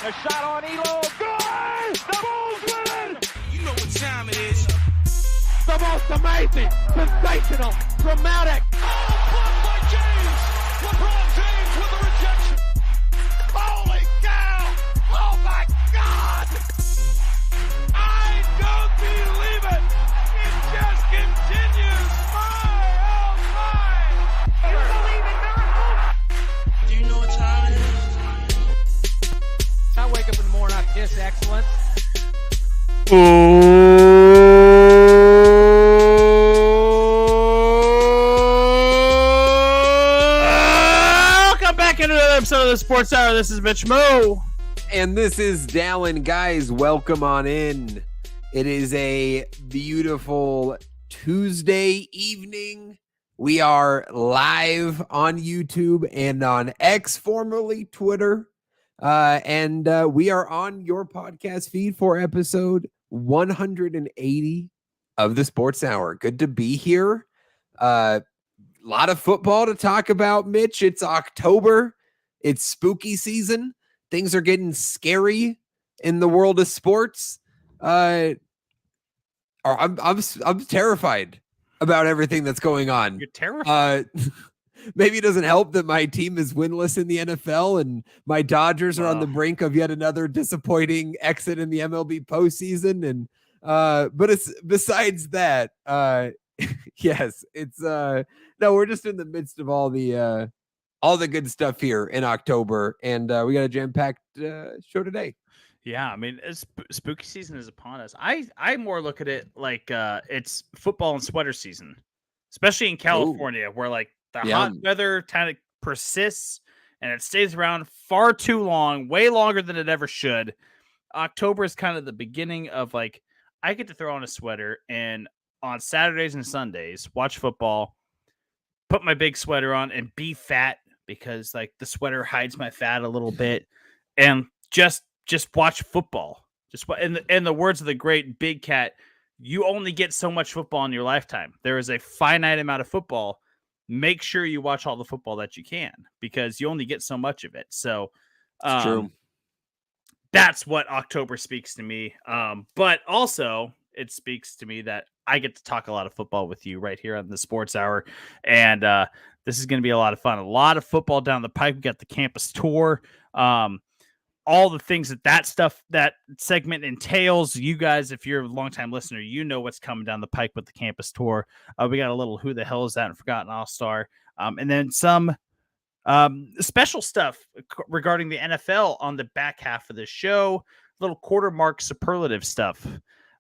A shot on Elo. Good! The Bulls win! You know what time it is. The most amazing, sensational, dramatic. Oh, blocked by James! LeBron James with a rejection. Holy cow! Oh my God! I don't believe it! It just continues! My, oh my! You believe in miracles? Do you know what time it is? I wake up in the morning, I piss excellence. Welcome back into another episode of the Sports Hour. This is Mitch-Mo. And this is Dallen. Guys, welcome on in. It is a beautiful Tuesday evening. We are live on YouTube and on X, formerly Twitter. And we are on your podcast feed for episode 180 of the Sports Hour. Good to be here. A lot of football to talk about, Mitch. It's October. It's spooky season. Things are getting scary in the world of sports. I'm terrified about everything that's going on. You're terrified. Maybe it doesn't help that my team is winless in the NFL and my Dodgers are on the brink of yet another disappointing exit in the MLB postseason. And but it's besides that, yes, it's no, we're just in the midst of all the good stuff here in October, and we got a jam-packed show today. Yeah, I mean, spooky season is upon us. I more look at it like it's football and sweater season, especially in California, where like the hot weather kind of persists and it stays around far too long, way longer than it ever should. October is kind of the beginning of like, I get to throw on a sweater and on Saturdays and Sundays, watch football, put my big sweater on and be fat because like the sweater hides my fat a little bit and just watch football. Just in the words of the great Big Cat, you only get so much football in your lifetime. There is a finite amount of football. Make sure you watch all the football that you can because you only get so much of it. So It's true. That's what October speaks to me. But also it speaks to me that I get to talk a lot of football with you right here on the Sports Hour. And this is going to be a lot of fun. A lot of football down the pike. We got the campus tour. All the things that segment entails. You guys, if you're a longtime listener, you know what's coming down the pike with the campus tour. We got a little Who the Hell Is That and Forgotten All-Star. And then some special stuff regarding the NFL on the back half of the show. Little quarter mark superlative stuff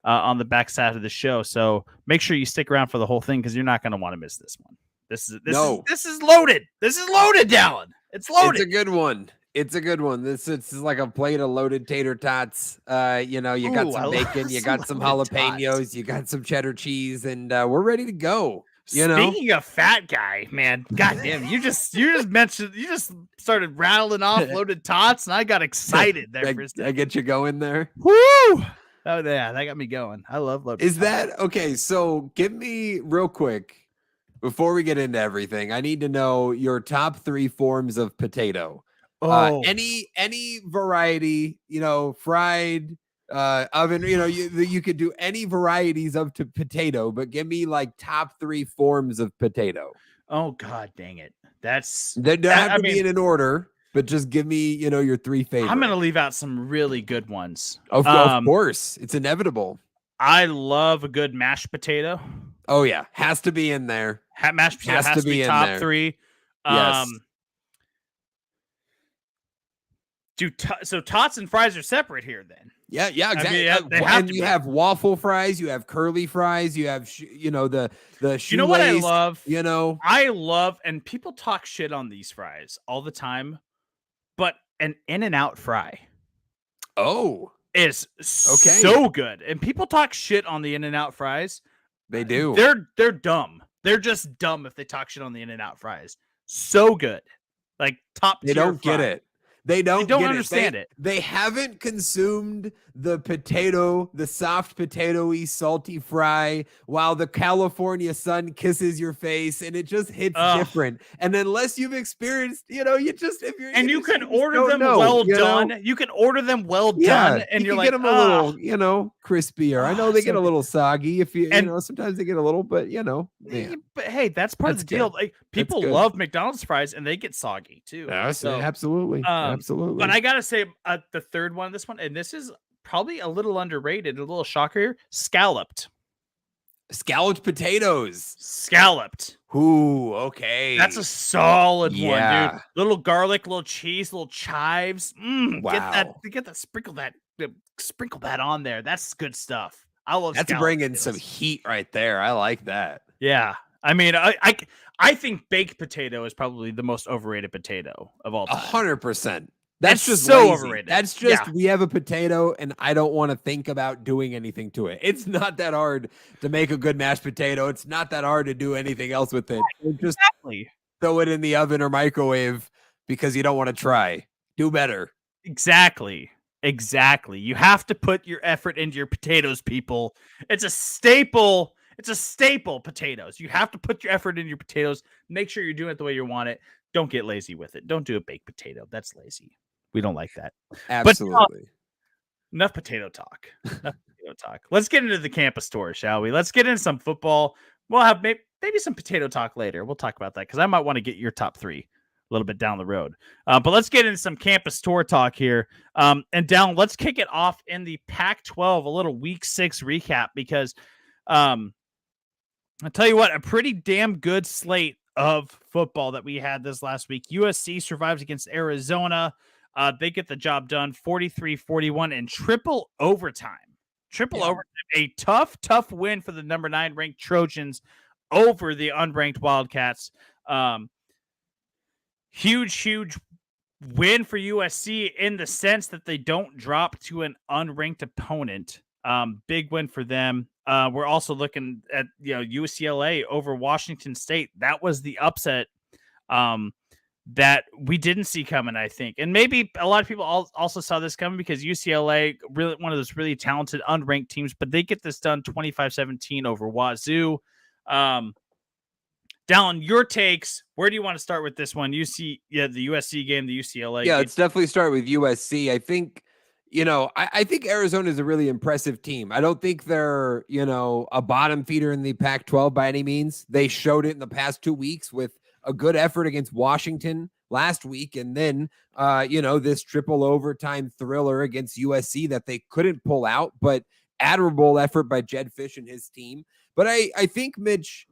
on the back side of the show. So make sure you stick around for the whole thing because you're not going to want to miss this one. This is loaded. This is loaded, Dallen. It's loaded. It's a good one. It's a good one. This is like a plate of loaded tater tots. You got some bacon, you got some jalapenos, tots. You got some cheddar cheese, and we're ready to go. Speaking of fat guy, man, goddamn, you just started rattling off loaded tots, and I got excited there for a second. I get you going there. Woo! Oh yeah, that got me going. I love loaded. Is that okay? So give me real quick before we get into everything. I need to know your top 3 forms of potato. Any variety, fried, oven, you could do any varieties of potato, but give me like top 3 forms of potato. Oh God, dang it. They don't have to be in an order, but just give me, your 3 favorites. I'm going to leave out some really good ones. Of course. It's inevitable. I love a good mashed potato. Oh yeah. Has to be in there. Mashed potato has to be top there. 3. Yes. So tots and fries are separate here then. Yeah, exactly. I mean, you have waffle fries, you have curly fries, you have the shoelace. You know what I love? I love, and people talk shit on these fries all the time, but an In-N-Out fry is so good. And people talk shit on the In-N-Out fries. They do. They're dumb. They're just dumb if they talk shit on the In-N-Out fries. So good. Like top tier. They don't get it. They don't understand it. They haven't consumed the soft potato-y salty fry while the California sun kisses your face, and it just hits different. And unless you've experienced, you can order them well done. You can order them well done, and you're like, get them a little, crispier. I know they get a little soggy if sometimes they get a little, but But hey, that's part of the deal. Like people love McDonald's fries, and they get soggy too. Absolutely. But I gotta say, the third one, this one, and this is probably a little underrated, a little shocker here. Scalloped potatoes. Scalloped. Ooh, okay. That's a solid one, dude. Little garlic, little cheese, little chives. Wow. Get that, sprinkle that on there. That's good stuff. I love that's bringing some heat right there. I like that. Yeah. I mean, I think baked potato is probably the most overrated potato of all time. 100%. That's just so lazy. Overrated. That's just we have a potato and I don't want to think about doing anything to it. It's not that hard to make a good mashed potato. It's not that hard to do anything else with it. Just throw it in the oven or microwave because you don't want to try. Do better. Exactly. You have to put your effort into your potatoes, people. It's a staple. Potatoes. You have to put your effort into your potatoes. Make sure you're doing it the way you want it. Don't get lazy with it. Don't do a baked potato. That's lazy. We don't like that. Absolutely. But, enough potato talk. Let's get into the campus tour, shall we? Let's get into some football. We'll have maybe some potato talk later. We'll talk about that because I might want to get your top 3 a little bit down the road. But let's get into some campus tour talk here. And Dallen, let's kick it off in the Pac-12, a little Week 6 recap because I'll tell you what, a pretty damn good slate of football that we had this last week. USC survives against Arizona. They get the job done 43-41 in triple overtime. Overtime. A tough win for the number 9 ranked Trojans over the unranked Wildcats. Huge win for USC in the sense that they don't drop to an unranked opponent. Big win for them. We're also looking at UCLA over Washington State. That was the upset that we didn't see coming, I think. And maybe a lot of people also saw this coming because UCLA, really one of those really talented unranked teams, but they get this done 25-17 over Wazoo. Dallen, your takes. Where do you want to start with this one? The USC game, the UCLA game. Let's definitely start with USC. I think I think Arizona is a really impressive team. I don't think they're, a bottom feeder in the Pac-12 by any means. They showed it in the past 2 weeks with a good effort against Washington last week. And then, this triple overtime thriller against USC that they couldn't pull out, but admirable effort by Jed Fish and his team. But I think, Mitch,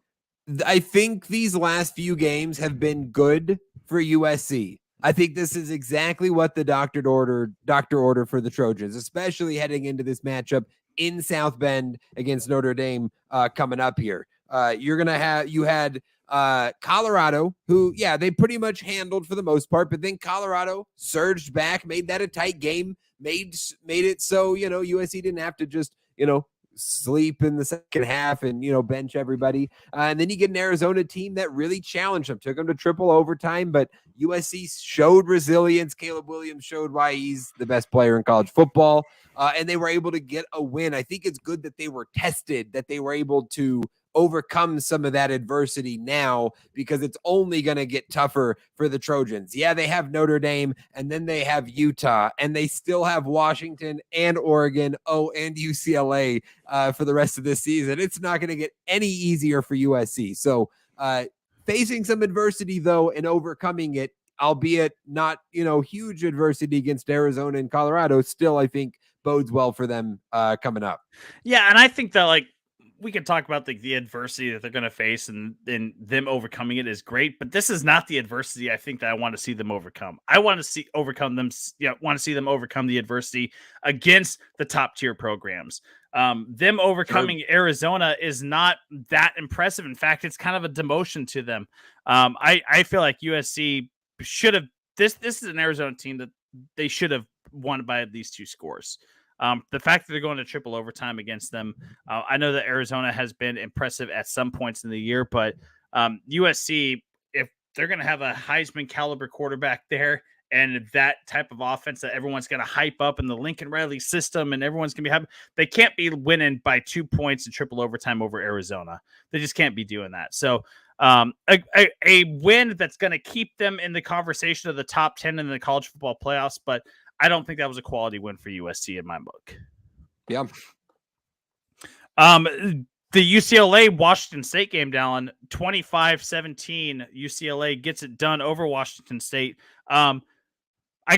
these last few games have been good for USC. I think this is exactly what the doctor ordered for the Trojans, especially heading into this matchup in South Bend against Notre Dame coming up here. You had Colorado, who, they pretty much handled for the most part, but then Colorado surged back, made that a tight game, made it so, USC didn't have to just, sleep in the second half and, bench everybody. And then you get an Arizona team that really challenged them, took them to triple overtime, but USC showed resilience. Caleb Williams showed why he's the best player in college football. And they were able to get a win. I think it's good that they were tested, that they were able to overcome some of that adversity now, because it's only going to get tougher for the Trojans. Yeah, they have Notre Dame, and then they have Utah, and they still have Washington and Oregon, and UCLA for the rest of this season. It's not going to get any easier for USC. So facing some adversity, though, and overcoming it, albeit not, huge adversity against Arizona and Colorado, still, I think, bodes well for them coming up. Yeah, and I think that, we can talk about the adversity that they're going to face and them overcoming it is great, but this is not the adversity I think that I want to see them overcome. I want to see them overcome the adversity against the top tier programs. Them overcoming Arizona is not that impressive. In fact, it's kind of a demotion to them. I feel like USC should have this is an Arizona team that they should have won by at least 2 scores. The fact that they're going to triple overtime against them, I know that Arizona has been impressive at some points in the year, but USC, if they're going to have a Heisman caliber quarterback there and that type of offense that everyone's going to hype up in the Lincoln Riley system and everyone's going to be happy. They can't be winning by 2 points in triple overtime over Arizona. They just can't be doing that. So a win that's going to keep them in the conversation of the top 10 in the college football playoffs, but I don't think that was a quality win for USC in my book. Yeah. The UCLA Washington State game, Dallen, 25-17. UCLA gets it done over Washington State. I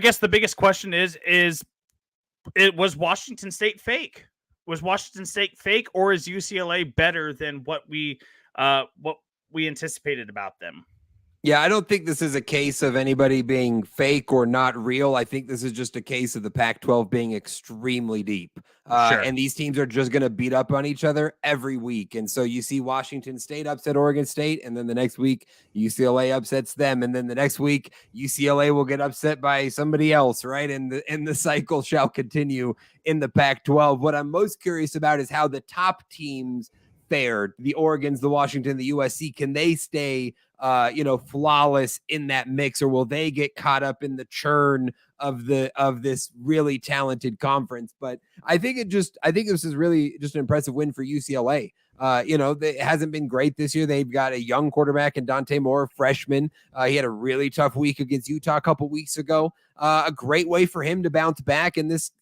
guess the biggest question is it was Washington State fake? Was Washington State fake, or is UCLA better than what we anticipated about them? Yeah, I don't think this is a case of anybody being fake or not real. I think this is just a case of the Pac-12 being extremely deep. Sure. And these teams are just going to beat up on each other every week. And so you see Washington State upset Oregon State, and then the next week UCLA upsets them, and then the next week UCLA will get upset by somebody else, right? And the cycle shall continue in the Pac-12. What I'm most curious about is how the top teams fared, the Oregons, the Washington, the USC. Can they stay flawless in that mix, or will they get caught up in the churn of this really talented conference? But I think this is really just an impressive win for UCLA. It hasn't been great this year. They've got a young quarterback in Dante Moore, freshman. He had a really tough week against Utah a couple weeks ago. A great way for him to bounce back and this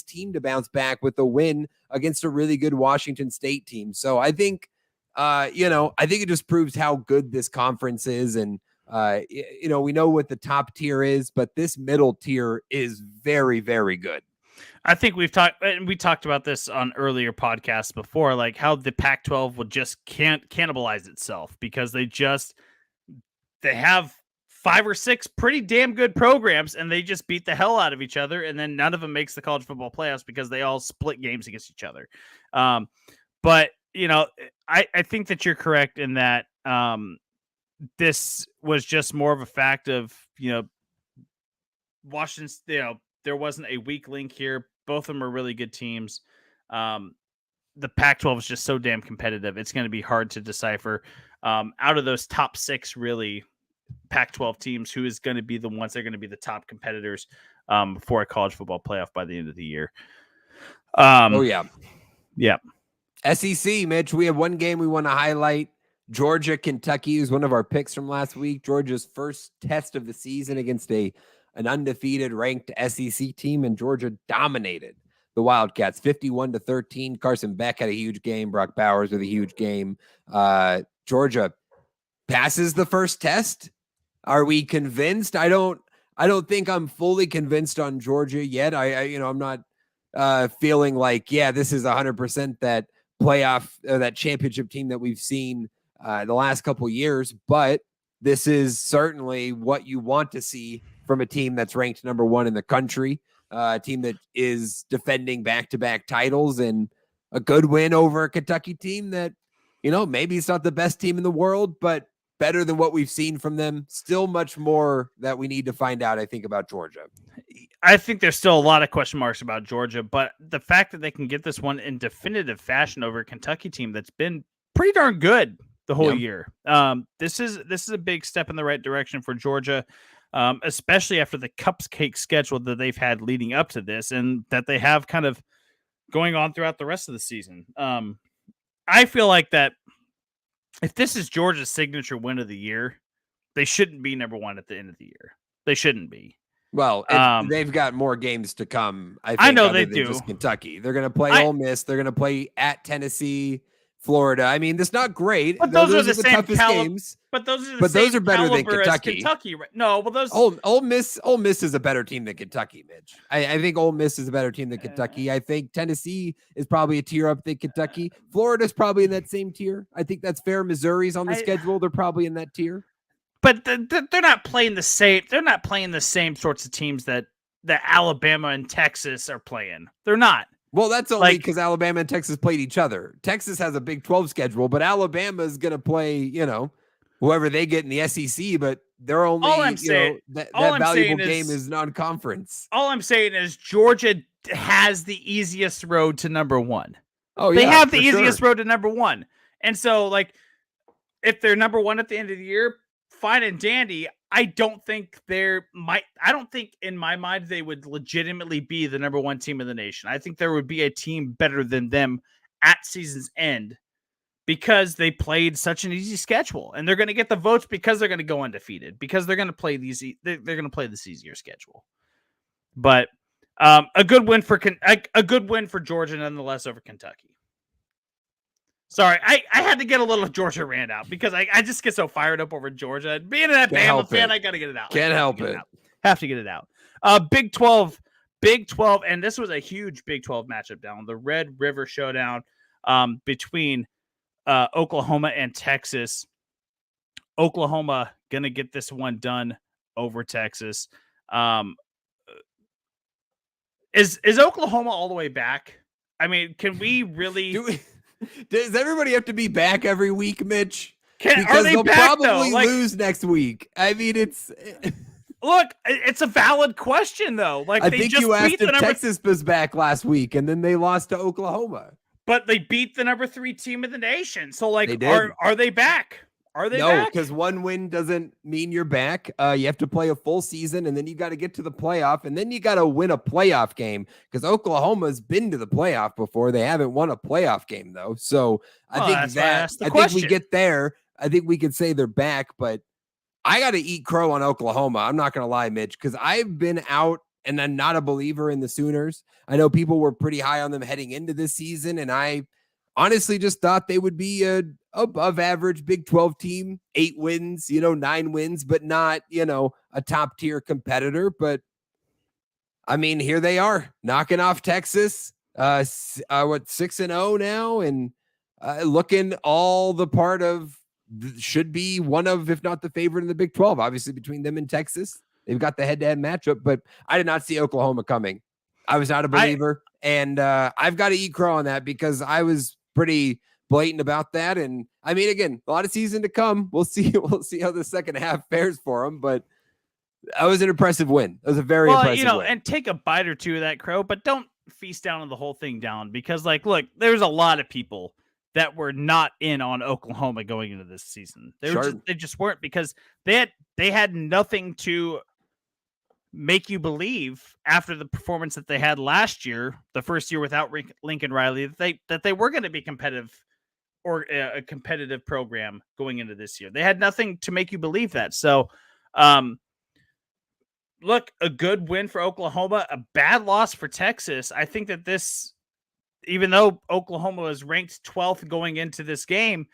team to bounce back with a win against a really good Washington State team. So I think it just proves how good this conference is. And, we know what the top tier is, but this middle tier is very, very good. I think we talked about this on earlier podcasts before, like how the Pac-12 will just can't cannibalize itself because they have 5 or 6 pretty damn good programs and they just beat the hell out of each other. And then none of them makes the college football playoffs because they all split games against each other. But I think that you're correct in that this was just more of a fact of, Washington, there wasn't a weak link here. Both of them are really good teams. The Pac-12 is just so damn competitive. It's going to be hard to decipher out of those top 6 really Pac-12 teams, who is going to be the ones that are going to be the top competitors for a college football playoff by the end of the year. Yeah. SEC, Mitch, we have one game we want to highlight. Georgia, Kentucky is one of our picks from last week. Georgia's first test of the season against an undefeated ranked SEC team, and Georgia dominated the Wildcats 51-13. Carson Beck had a huge game. Brock Bowers with a huge game. Georgia passes the first test. Are we convinced? I don't think I'm fully convinced on Georgia yet. I'm not feeling like, this is 100% that playoff, that championship team that we've seen the last couple years, but this is certainly what you want to see from a team that's ranked number 1 in the country, a team that is defending back-to-back titles, and a good win over a Kentucky team that, maybe it's not the best team in the world, but better than what we've seen from them. Still much more that we need to find out, I think, about Georgia. I think there's still a lot of question marks about Georgia, but the fact that they can get this one in definitive fashion over a Kentucky team that's been pretty darn good the whole year. This is a big step in the right direction for Georgia, especially after the cupcake schedule that they've had leading up to this and that they have kind of going on throughout the rest of the season. I feel like that if this is Georgia's signature win of the year, they shouldn't be number 1 at the end of the year. They shouldn't be. Well, they've got more games to come. I know they do. Just Kentucky. They're going to play Ole Miss. They're going to play at Tennessee, Florida. I mean, that's not great. But those are the same toughest games. But those are those are better than Kentucky. No, well, those Ole Miss is a better team than Kentucky, Mitch. I think Ole Miss is a better team than Kentucky. I think Tennessee is probably a tier up than Kentucky. Florida's probably in that same tier. I think that's fair. Missouri's on the schedule. They're probably in that tier. But they're not playing the same. They're not playing the same sorts of teams that Alabama and Texas are playing. They're not. Well, that's only because Alabama and Texas played each other. Texas has a Big 12 schedule, but Alabama is going to play, whoever they get in the SEC. But they're only, that valuable game is non-conference. All I'm saying is Georgia has the easiest road to number 1. Oh, they have the easiest road to number 1, and so if they're number 1 at the end of the year, fine and dandy. I don't think I don't think in my mind they would legitimately be the number one team in the nation. I think there would be a team better than them at season's end because they played such an easy schedule, and they're going to get the votes because they're going to go undefeated, because they're going to play they're going to play this easier schedule. But a good win for Georgia nonetheless over Kentucky. Sorry, I had to get a little Georgia rant out because I just get so fired up over Georgia. Being an Bama fan, I got to get it out. Can't help it. Have to get it out. Big 12, and this was a huge Big 12 matchup down. The Red River Showdown between Oklahoma and Texas. Oklahoma going to get this one done over Texas. Is Oklahoma all the way back? I mean, can we really... Does everybody have to be back every week, Mitch? Because they'll probably lose next week. I mean, look, it's a valid question though. Like, I think you asked if Texas was back last week, and then they lost to Oklahoma. But they beat the number 3 team in the nation. So, like, are they back? Are they back? No, because one win doesn't mean you're back. You have to play a full season, and then you got to get to the playoff, and then you got to win a playoff game, because Oklahoma's been to the playoff before. They haven't won a playoff game, though. So I think we get there. I think we could say they're back, but I got to eat crow on Oklahoma. I'm not going to lie, Mitch, because I've been out and I'm not a believer in the Sooners. I know people were pretty high on them heading into this season, and I honestly just thought they would be a above average Big 12 team, 8 wins, 9 wins, but not, a top tier competitor. But I mean, here they are knocking off Texas, 6-0 now, and looking all the part of, should be one of, if not the favorite in the Big 12, obviously between them and Texas. They've got the head-to-head matchup, but I did not see Oklahoma coming. I was not a believer, and I've got to eat crow on that because I was pretty blatant about that. And I mean, again, a lot of season to come. We'll see how the second half fares for them, but that was an impressive win. It was a very impressive win. And take a bite or two of that crow, but don't feast down on the whole thing down, because, like, look, there's a lot of people that were not in on Oklahoma going into this season. They just weren't, because they had nothing to make you believe after the performance that they had last year, the first year without Lincoln Riley, that they were going to be competitive, or a competitive program going into this year. They had nothing to make you believe that. So, look, a good win for Oklahoma, a bad loss for Texas. I think that this, even though Oklahoma was ranked 12th going into this game,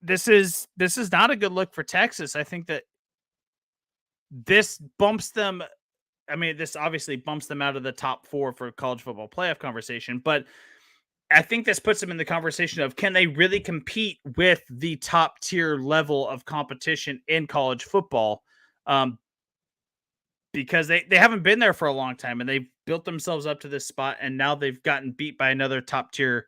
this is not a good look for Texas. I think that this bumps them. I mean, this obviously bumps them out of the top 4 for college football playoff conversation, but I think this puts them in the conversation of, can they really compete with the top tier level of competition in college football? Because they haven't been there for a long time, and they've built themselves up to this spot, and now they've gotten beat by another top tier,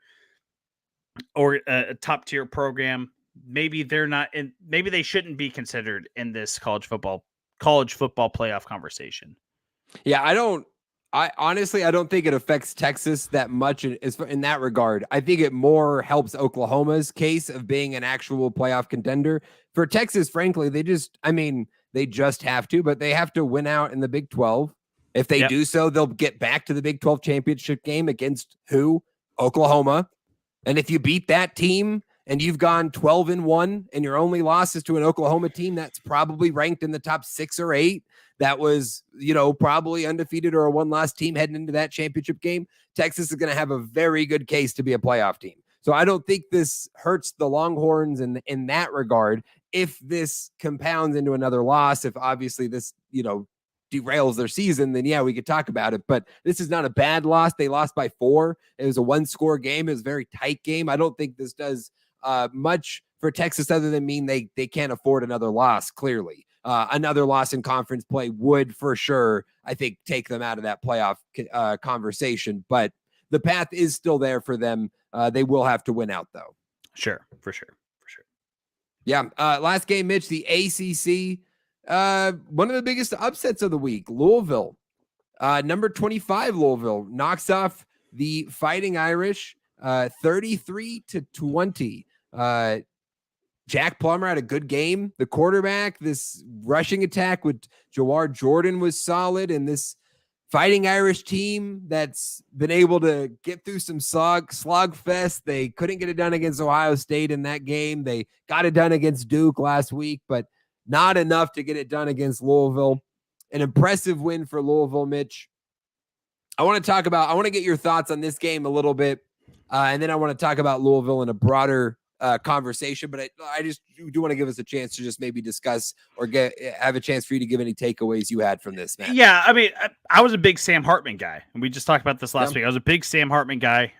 or a top tier program. Maybe they're not in, maybe they shouldn't be considered in this college football playoff conversation. Yeah, I honestly don't think it affects Texas that much in that regard. I think it more helps Oklahoma's case of being an actual playoff contender. For Texas, frankly, they just have to, but they have to win out in the Big 12. If they do so, they'll get back to the Big 12 championship game against who? Oklahoma. And if you beat that team and you've gone 12-1 and your only loss is to an Oklahoma team that's probably ranked in the top 6 or 8, that was, probably undefeated or a one-loss team heading into that championship game, Texas is going to have a very good case to be a playoff team. So I don't think this hurts the Longhorns in that regard. If this compounds into another loss, if obviously this, derails their season, then yeah, we could talk about it. But this is not a bad loss. They lost by 4. It was a 1-score game. It was a very tight game. I don't think this does much for Texas other than mean they can't afford another loss, clearly. Another loss in conference play would for sure, I think, take them out of that playoff conversation. But the path is still there for them. They will have to win out, though. Sure, for sure. Yeah. Last game, Mitch, the ACC. One of the biggest upsets of the week, Louisville. Number 25, Louisville knocks off the Fighting Irish 33-20. Jack Plummer had a good game. The quarterback, this rushing attack with Jawar Jordan was solid, and this Fighting Irish team that's been able to get through some slog fest. They couldn't get it done against Ohio State in that game. They got it done against Duke last week, but not enough to get it done against Louisville. An impressive win for Louisville, Mitch. I want to get your thoughts on this game a little bit, and then I want to talk about Louisville in a broader conversation, but I just do want to give us a chance to just maybe discuss or have a chance for you to give any takeaways you had from this match. Yeah, I mean, I was a big Sam Hartman guy, and we just talked about this last week. I was a big Sam Hartman guy.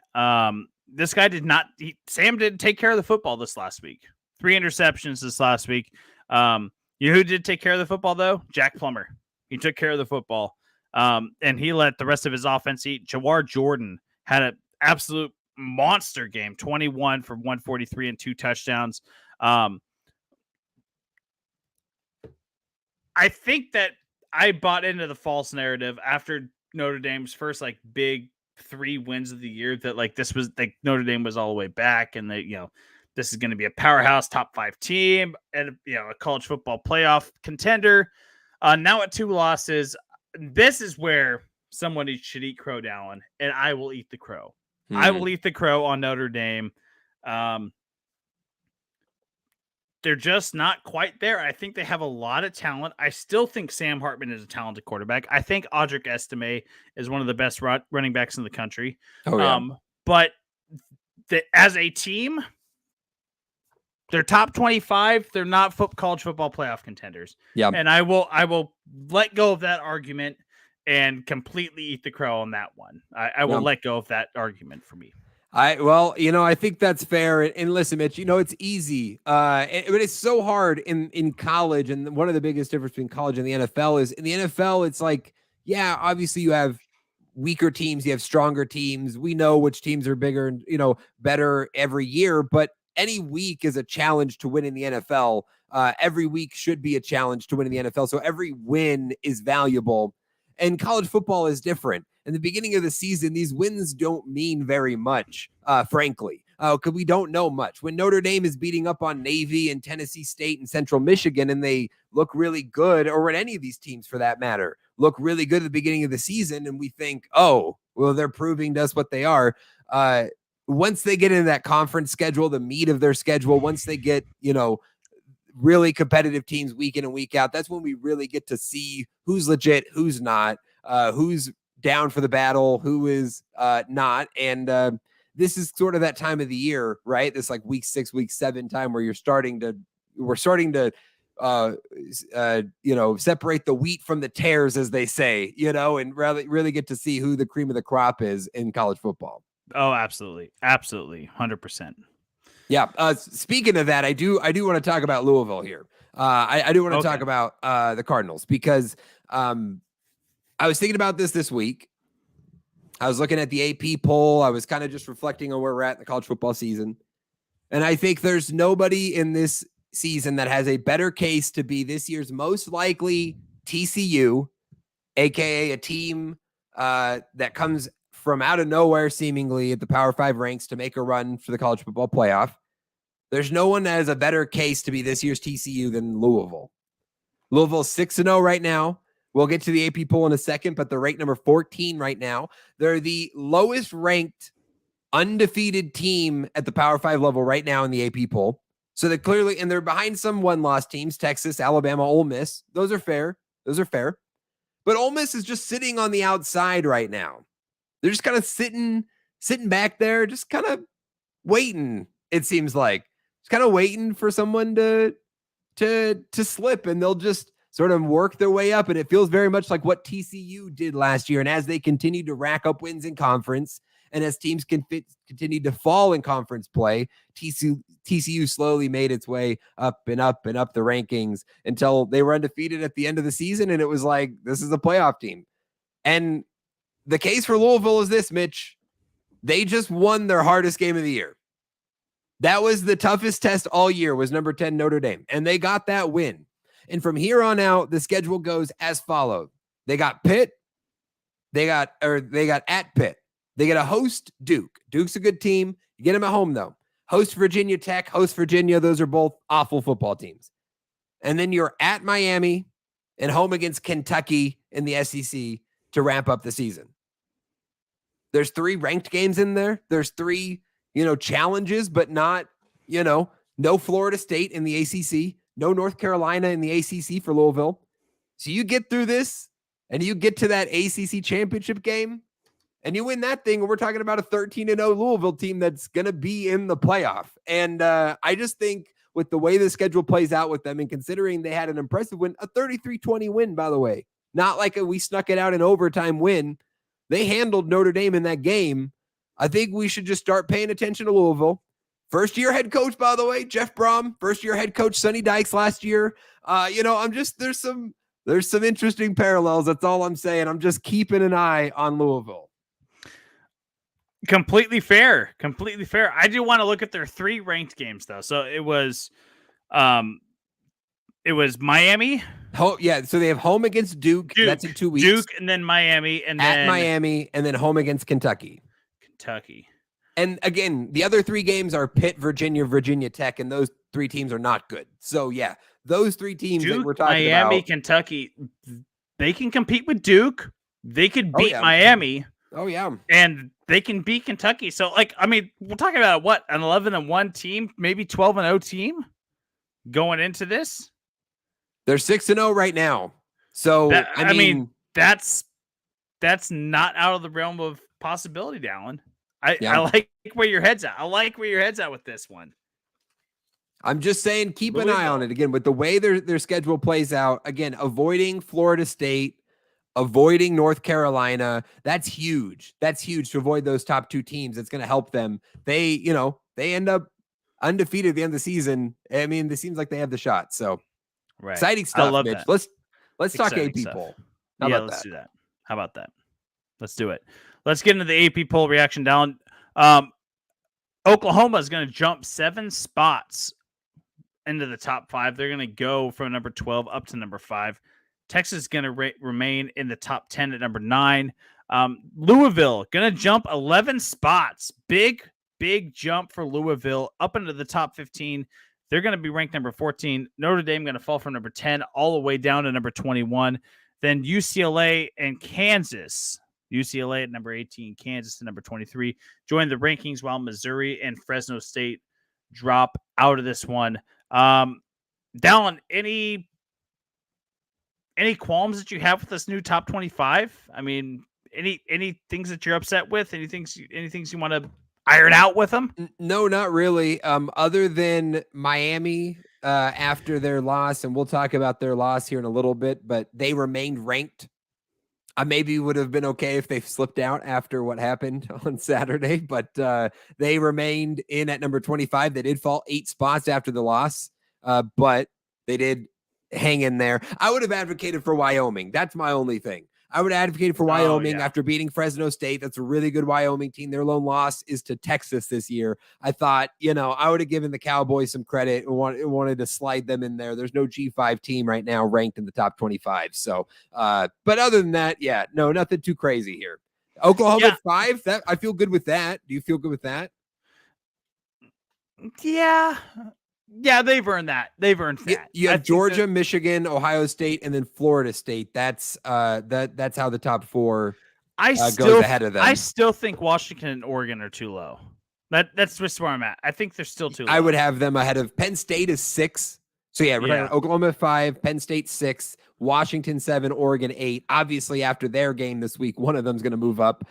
This guy Sam didn't take care of the football this last week. 3 interceptions this last week. You know who did take care of the football, though? Jack Plummer. He took care of the football, and he let the rest of his offense eat. Jawar Jordan had an absolute monster game, 21 for 143 and 2 touchdowns. I think that I bought into the false narrative after Notre Dame's first big 3 wins of the year that this was Notre Dame was all the way back, and this is going to be a powerhouse top 5 team and a college football playoff contender. Now at 2 losses, this is where somebody should eat crow, Dallen, and I will eat the crow. I will eat the crow on Notre Dame. They're just not quite there. I think they have a lot of talent. I still think Sam Hartman is a talented quarterback. I think Audric Estime is one of the best running backs in the country. Oh, yeah. But as a team, they're top 25. They're not college football playoff contenders. Yeah. And I will let go of that argument and completely eat the crow on that one. I will let go of that argument for me. I think that's fair. And listen, Mitch, it's easy. But it's so hard in college. And one of the biggest difference between college and the NFL is in the NFL, it's obviously you have weaker teams, you have stronger teams. We know which teams are bigger and, better every year, but any week is a challenge to win in the NFL. Every week should be a challenge to win in the NFL. So every win is valuable. And college football is different. In the beginning of the season, these wins don't mean very much, frankly, because we don't know much. When Notre Dame is beating up on Navy and Tennessee State and Central Michigan, and they look really good, or when any of these teams, for that matter, look really good at the beginning of the season, and we think, oh, well, they're proving to us what they are. Once they get into that conference schedule, the meat of their schedule, once they get, really competitive teams week in and week out, that's when we really get to see who's legit, who's not, who's down for the battle, who is not. And this is sort of that time of the year, right? This week 6, week 7 time where we're starting to separate the wheat from the tares, as they say, and really get to see who the cream of the crop is in college football. Oh, absolutely. Absolutely. 100%. Yeah. Speaking of that, I do want to talk about Louisville here. I do want to talk about the Cardinals because I was thinking about this week. I was looking at the AP poll. I was kind of just reflecting on where we're at in the college football season. And I think there's nobody in this season that has a better case to be this year's most likely TCU, aka a team that comes from out of nowhere, seemingly at the Power 5 ranks to make a run for the college football playoff. There's no one that has a better case to be this year's TCU than Louisville. Louisville's 6-0 right now. We'll get to the AP poll in a second, but they're ranked number 14 right now. They're the lowest ranked undefeated team at the Power 5 level right now in the AP poll. So they're clearly, and they're behind some one-loss teams, Texas, Alabama, Ole Miss. Those are fair. But Ole Miss is just sitting on the outside right now. They're just kind of sitting back there, just kind of waiting, it seems like. Just kind of waiting for someone to slip, and they'll just sort of work their way up. And it feels very much like what TCU did last year. And as they continue to rack up wins in conference, and as teams continue to fall in conference play, TCU slowly made its way up and up and up the rankings until they were undefeated at the end of the season. And it was like, this is a playoff team. And the case for Louisville is this, Mitch. They just won their hardest game of the year. That was the toughest test all year, was number 10 Notre Dame. And they got that win. And from here on out, the schedule goes as follows. They got Pitt. They got at Pitt. They get a host Duke. Duke's a good team. You get them at home, though. host Virginia Tech, host Virginia. Those are both awful football teams. And then you're at Miami and home against Kentucky in the SEC to ramp up the season. There's 3 ranked games in there. There's 3, challenges, but not, no Florida State in the ACC, no North Carolina in the ACC for Louisville. So you get through this and you get to that ACC championship game and you win that thing. And we're talking about a 13-0 Louisville team that's going to be in the playoff. And I just think with the way the schedule plays out with them and considering they had an impressive win, a 33-20 win, by the way, not like we snuck it out in overtime win. They handled Notre Dame in that game. I think we should just start paying attention to Louisville. First-year head coach, by the way, Jeff Brom. First-year head coach, Sonny Dykes last year. There's some interesting parallels. That's all I'm saying. I'm just keeping an eye on Louisville. Completely fair. I do want to look at their 3 ranked games though. So it was Miami. So they have home against Duke. That's in 2 weeks. Duke and then Miami and then Miami and then home against Kentucky. And again, the other 3 games are Pitt, Virginia Tech, and those 3 teams are not good. So yeah, those 3 teams Duke, that we're talking about. Miami, Kentucky, they can compete with Duke. They could beat Miami. Oh yeah. And they can beat Kentucky. So we're talking about what, an 11-1 team, maybe 12-0 team going into this. They're 6-0 right now. So that's not out of the realm of possibility, Dallen. I like where your head's at. I like where your head's at with this one. I'm just saying, keep an eye on it again with the way their schedule plays out. Again, avoiding Florida State, avoiding North Carolina. That's huge. That's huge to avoid those top 2 teams. It's going to help them. They end up undefeated at the end of the season. I mean, it seems like they have the shot. So exciting stuff. I love Mitch. That. Let's talk AP poll. Let's do that. How about that? Let's do it. Let's get into the AP poll reaction, Dallen. Oklahoma is going to jump 7 spots into the top 5. They're going to go from number 12 up to number 5. Texas is going to remain in the top 10 at number 9. Louisville going to jump 11 spots. Big jump for Louisville up into the top 15. They're going to be ranked number 14. Notre Dame going to fall from number 10 all the way down to number 21. Then UCLA and Kansas. UCLA at number 18, Kansas to number 23. Join the rankings while Missouri and Fresno State drop out of this one. Dallen, any qualms that you have with this new top 25? I mean, any things that you're upset with? Any things you want to iron out with them? No, not really. Other than Miami after their loss, and we'll talk about their loss here in a little bit, but they remained ranked. I maybe would have been okay if they slipped out after what happened on Saturday, but they remained in at number 25. They did fall 8 spots after the loss, but they did hang in there. I would have advocated for Wyoming. That's my only thing. I would advocate for Wyoming after beating Fresno State. That's a really good Wyoming team. Their lone loss is to Texas this year. I thought, I would have given the Cowboys some credit and wanted to slide them in there. There's no G5 team right now ranked in the top 25. So, but other than that, no, nothing too crazy here. Oklahoma at 5. That I feel good with that. Do you feel good with that? Yeah. Yeah, they've earned that. You have Georgia, Michigan, Ohio State, and then Florida State. That's how the top 4 goes ahead of them. I still think Washington and Oregon are too low. That's just where I'm at. I think they're still too low. I would have them ahead of Penn State is 6. So we're talking Oklahoma 5, Penn State 6, Washington 7, Oregon 8. Obviously, after their game this week, one of them is going to move up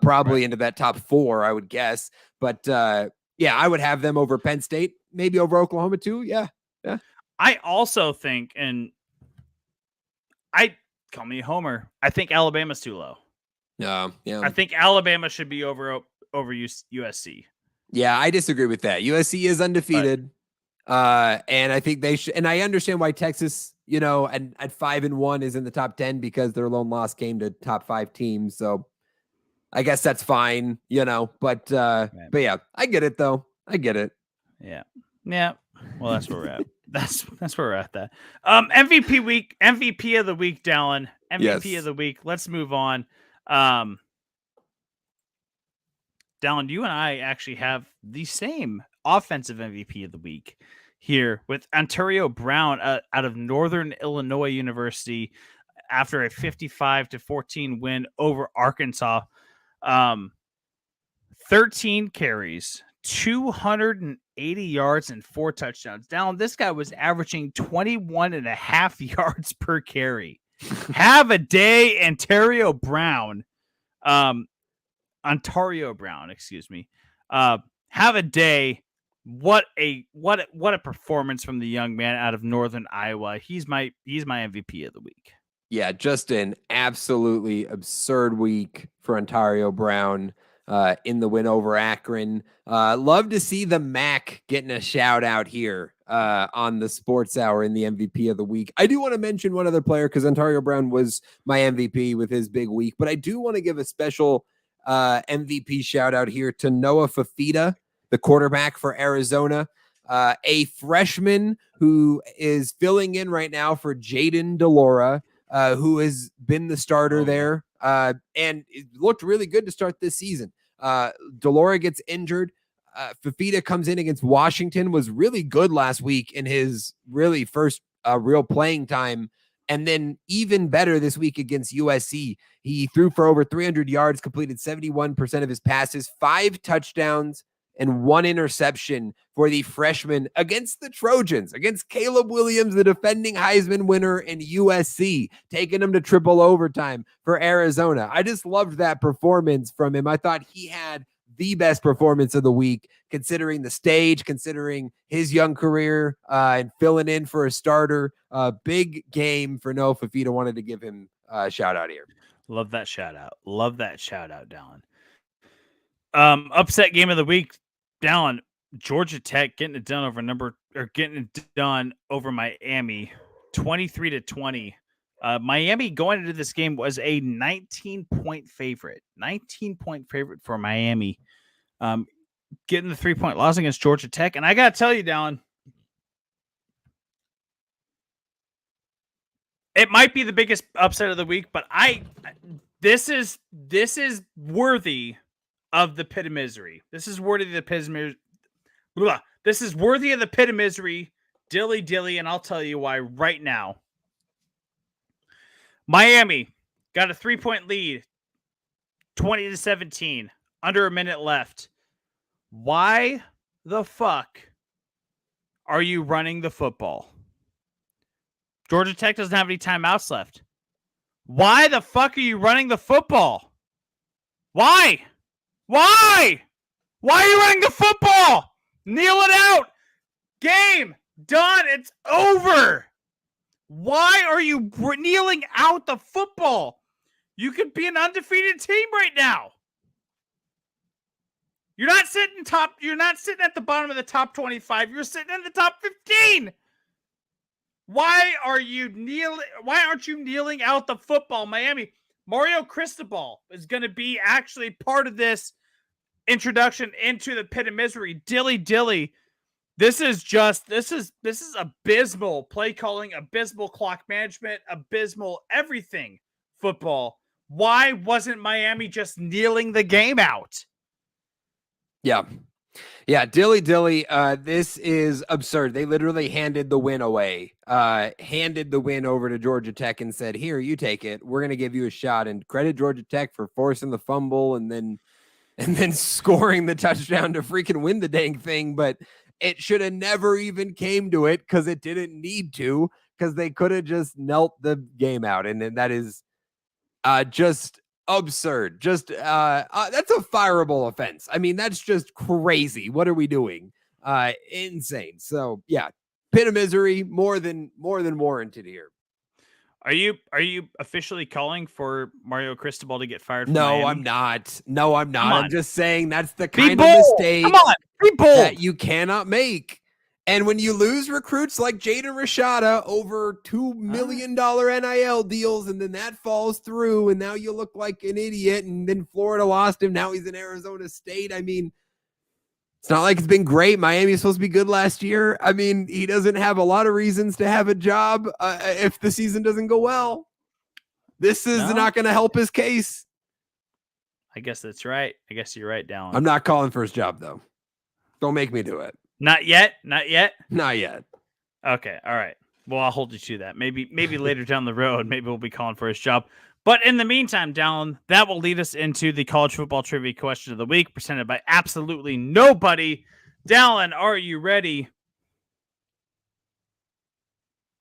probably into that top 4, I would guess. But I would have them over Penn State. Maybe over Oklahoma too. Yeah. I also think, and call me a homer, I think Alabama's too low. Yeah. I think Alabama should be over USC. Yeah, I disagree with that. USC is undefeated. And I think they should, and I understand why Texas, and at 5-1 is in the top 10 because their lone loss came to top 5 teams. So I guess that's fine, but yeah, I get it though. I get it. Yeah. Well, that's where we're at. That's where we're at. That MVP of the week, Dallen. MVP of the week. Let's move on. Dallen, you and I actually have the same offensive MVP of the week here with Ontario Brown out of Northern Illinois University after a 55-14 win over Arkansas. 13 carries, 280 yards, and 4 touchdowns. Down, this guy was averaging 21.5 yards per carry. Have a day, Ontario Brown. Excuse me. Have a day. What a performance from the young man out of Northern Iowa. He's my MVP of the week. Yeah, just an absolutely absurd week for Ontario Brown in the win over Akron. Love to see the MAC getting a shout out here on the Sports Hour in the MVP of the week. I do want to mention one other player because Ontario Brown was my MVP with his big week, but I do want to give a special MVP shout out here to Noah Fafita, the quarterback for Arizona, a freshman who is filling in right now for Jaden Delora, who has been the starter there, and it looked really good to start this season. Delora gets injured. Fafita comes in against Washington, was really good last week in his really first real playing time, and then even better this week against USC. He threw for over 300 yards, completed 71% of his passes, 5 touchdowns, and 1 interception for the freshman against the Trojans, against Caleb Williams, the defending Heisman winner, and USC, taking him to triple overtime for Arizona. I just loved that performance from him. I thought he had the best performance of the week, considering the stage, considering his young career, and filling in for a starter. Big game for Noah Fafita. Wanted to give him a shout out here. Love that shout out. Love that shout out, Dallen. Upset game of the week, Dallen. Georgia Tech getting it done over Miami, 23-20. Miami going into this game was a 19-point favorite. 19-point favorite for Miami. Getting the 3-point loss against Georgia Tech. And I got to tell you, Dallen, it might be the biggest upset of the week, but this is worthy of the pit of misery. This is worthy of the pit of misery. This is worthy of the pit of misery. Dilly, and I'll tell you why right now. Miami got a 3-point lead, 20-17, under a minute left. Why the fuck are you running the football? Georgia Tech doesn't have any timeouts left. Why the fuck are you running the football? Why? Why are you running the football? Kneel it out. Game done. It's over. Why are you kneeling out the football? You could be an undefeated team right now. You're not sitting at the bottom of the top 25. You're sitting in the top 15. Why aren't you kneeling out the football, Miami? Mario Cristobal is going to be actually part of this introduction into the pit of misery. Dilly. This is abysmal play calling, abysmal clock management, abysmal everything football. Why wasn't Miami just kneeling the game out? Yeah, dilly. This is absurd. They literally handed the win away, handed the win over to Georgia Tech and said, here, you take it. We're going to give you a shot, and credit Georgia Tech for forcing the fumble and then scoring the touchdown to freaking win the dang thing. But it should have never even came to it because it didn't need to, because they could have just knelt the game out. And that is just absurd. Just that's a fireable offense. I mean, that's just crazy. What are we doing? Insane. So yeah, pit of misery, more than warranted here. Are you officially calling for Mario Cristobal to get fired from No, Miami? I'm not. No, I'm not. I'm just saying that's the Be kind bold. of mistake Come on, be bold. that you cannot make. And when you lose recruits like Jaden Rashada over $2 million NIL deals, and then that falls through, and now you look like an idiot, and then Florida lost him. Now he's in Arizona State. I mean, it's not like it's been great. Miami's supposed to be good last year. I mean, he doesn't have a lot of reasons to have a job if the season doesn't go well. This is not going to help his case. I guess that's right. I guess you're right, Dallen. I'm not calling for his job, though. Don't make me do it. Not yet. Not yet. Not yet. Okay. All right. Well, I'll hold you to that. Maybe later down the road, maybe we'll be calling for his job. But in the meantime, Dallen, that will lead us into the college football trivia question of the week, presented by absolutely nobody. Dallen, are you ready?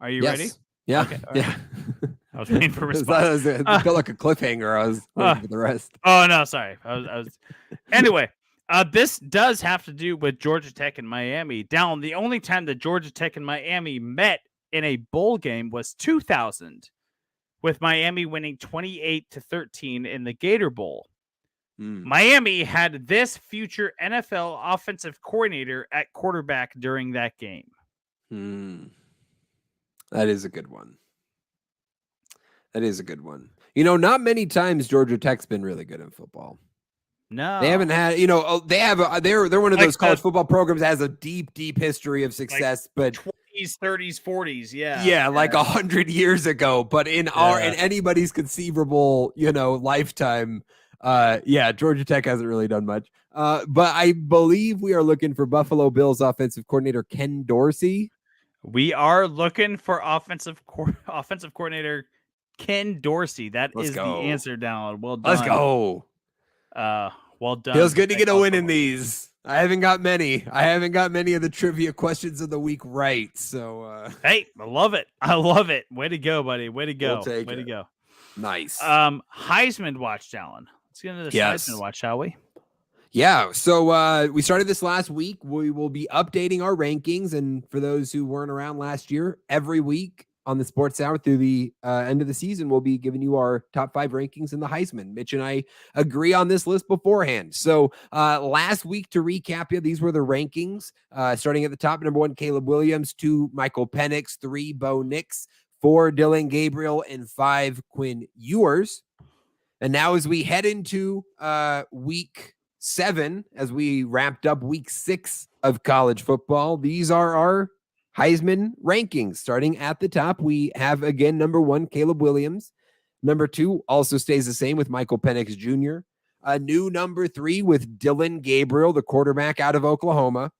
Are you ready? Yeah. Okay, all right. Yeah. I was waiting for a response. It felt like a cliffhanger. I was waiting for the rest. Oh no, sorry. I was. Anyway, this does have to do with Georgia Tech and Miami. Dallen, the only time that Georgia Tech and Miami met in a bowl game was 2000, with Miami winning 28-13 in the Gator Bowl. Miami had this future NFL offensive coordinator at quarterback during that game. That is a good one. Not many times Georgia Tech's been really good in football. No, they haven't had. They're one of those college football programs that has a deep history of success, but 20s, 30s, 40s, yeah, like 100 years ago. But in anybody's conceivable, lifetime, Georgia Tech hasn't really done much. But I believe we are looking for Buffalo Bills offensive coordinator Ken Dorsey. We are looking for offensive coordinator Ken Dorsey. That is the answer, Dallen. Well done. Let's go. Well done. Feels good to get a win in these. I haven't got many of the trivia questions of the week right. So hey, I love it. Way to go, buddy. Way to go. Way to go. Nice. Heisman watch, Dallen. Let's get into this Heisman watch, shall we? Yeah. So we started this last week. We will be updating our rankings, and for those who weren't around last year, every week on the Sports Hour through the end of the season, we'll be giving you our top 5 rankings in the Heisman. Mitch and I agree on this list beforehand. So last week, to recap you, these were the rankings. Starting at the top, number 1, Caleb Williams, 2, Michael Penix, 3, Bo Nix, 4, Dylan Gabriel, and 5, Quinn Ewers. And now as we head into week 7, as we wrapped up week 6 of college football, these are our Heisman rankings. Starting at the top, we have again number 1, Caleb Williams. Number 2 also stays the same with Michael Penix Jr. A new number 3 with Dylan Gabriel, the quarterback out of Oklahoma.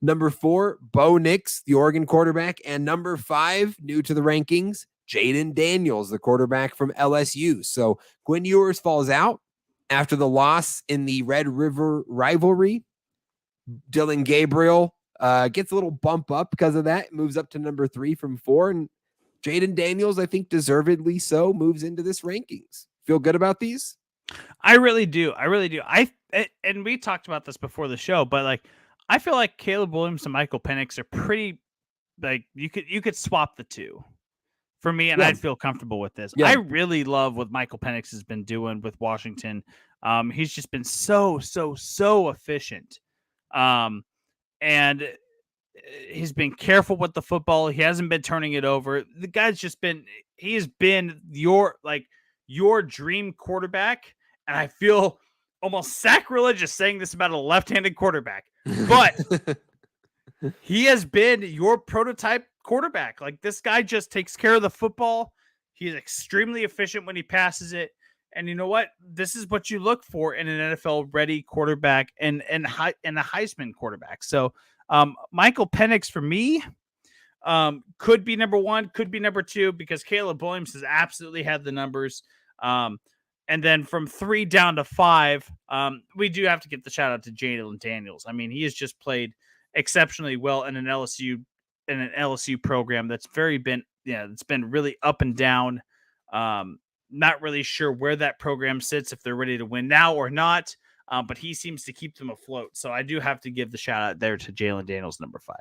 Number 4, Bo Nix, the Oregon quarterback. And number 5, new to the rankings, Jaden Daniels, the quarterback from LSU. So Quinn Ewers falls out after the loss in the Red River rivalry. Dylan Gabriel gets a little bump up because of that. Moves up to number 3 from 4. And Jaden Daniels, I think deservedly so, moves into this rankings. Feel good about these? I really do. And we talked about this before the show, but I feel like Caleb Williams and Michael Penix are pretty, you could swap the two for me, and I'd feel comfortable with this. I really love what Michael Penix has been doing with Washington. He's just been so efficient. And he's been careful with the football. He hasn't been turning it over. The guy's he has been your dream quarterback. And I feel almost sacrilegious saying this about a left-handed quarterback, but he has been your prototype quarterback. This guy just takes care of the football. He's extremely efficient when he passes it. And you know what? This is what you look for in an NFL-ready quarterback and a Heisman quarterback. So Michael Penix, for me, could be number 1, could be number 2, because Caleb Williams has absolutely had the numbers. And then from 3 down to 5, we do have to give the shout out to Jaden Daniels. I mean, he has just played exceptionally well in an LSU program that's it's been really up and down. Not really sure where that program sits, if they're ready to win now or not. But he seems to keep them afloat. So I do have to give the shout out there to Jalen Daniels, number 5.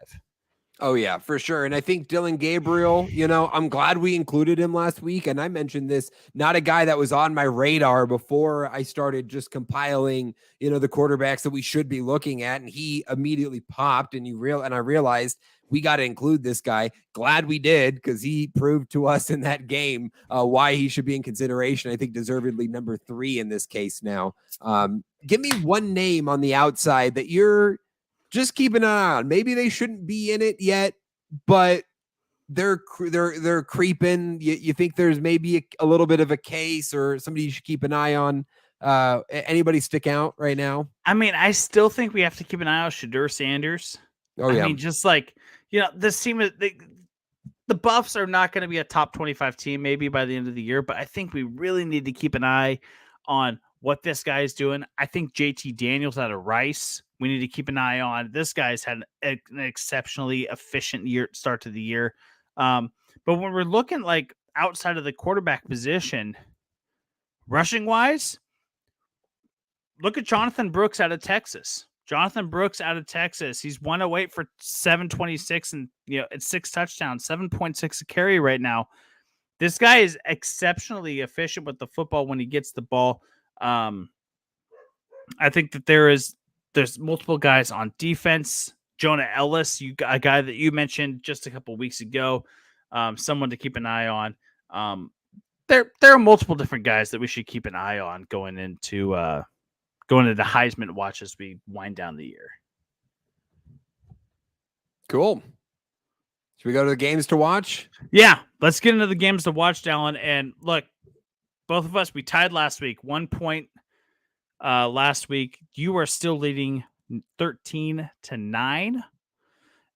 Oh, yeah, for sure. And I think Dylan Gabriel, I'm glad we included him last week. And I mentioned this, not a guy that was on my radar before I started just compiling, the quarterbacks that we should be looking at. And he immediately popped, and I realized we got to include this guy. Glad we did, because he proved to us in that game why he should be in consideration. I think deservedly number 3 in this case now. Give me one name on the outside that you're just keeping an eye on. Maybe they shouldn't be in it yet, but they're creeping. You think there's maybe a little bit of a case or somebody you should keep an eye on. Anybody stick out right now? I mean, I still think we have to keep an eye on Shadur Sanders. Oh, I yeah. mean, just like, this team is the Buffs are not going to be a top 25 team maybe by the end of the year, but I think we really need to keep an eye on what this guy is doing. I think JT Daniels out of Rice, we need to keep an eye on. This guy's had an exceptionally efficient start to the year. But when we're looking like outside of the quarterback position, rushing wise, look at Jonathan Brooks out of Texas. He's 108 for 726 and it's 6 touchdowns, 7.6 a carry right now. This guy is exceptionally efficient with the football when he gets the ball. I think that there's multiple guys on defense. Jonah Ellis, a guy that you mentioned just a couple weeks ago, someone to keep an eye on. There are multiple different guys that we should keep an eye on going into the Heisman watch as we wind down the year. Cool. Should we go to the games to watch? Yeah, let's get into the games to watch, Dallen. And look, both of us, we tied last week. 1 point last week. You are still leading 13-9.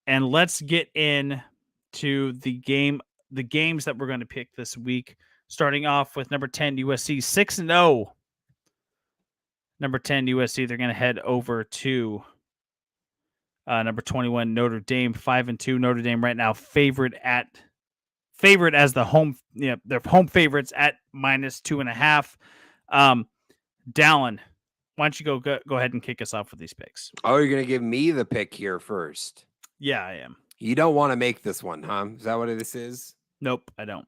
And let's get into the games that we're going to pick this week. Starting off with number 10, USC 6-0. Number 10, USC, they're going to head over to number 21, Notre Dame, 5-2. Notre Dame right now favored as the home, their home favorites at -2.5. Dallen, why don't you go ahead and kick us off with these picks? Oh, you're going to give me the pick here first. Yeah, I am. You don't want to make this one, huh? Is that what this is? Nope, I don't.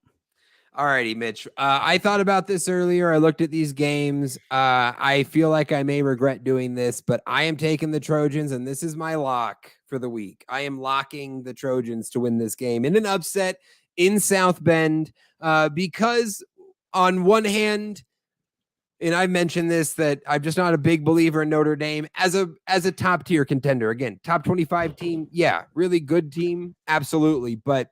All righty, Mitch. I thought about this earlier. I looked at these games. I feel like I may regret doing this, but I am taking the Trojans, and this is my lock for the week. I am locking the Trojans to win this game in an upset in South Bend because on one hand, and I mentioned this, that I'm just not a big believer in Notre Dame as a top tier contender. Again, top 25 team. Yeah, really good team. Absolutely. But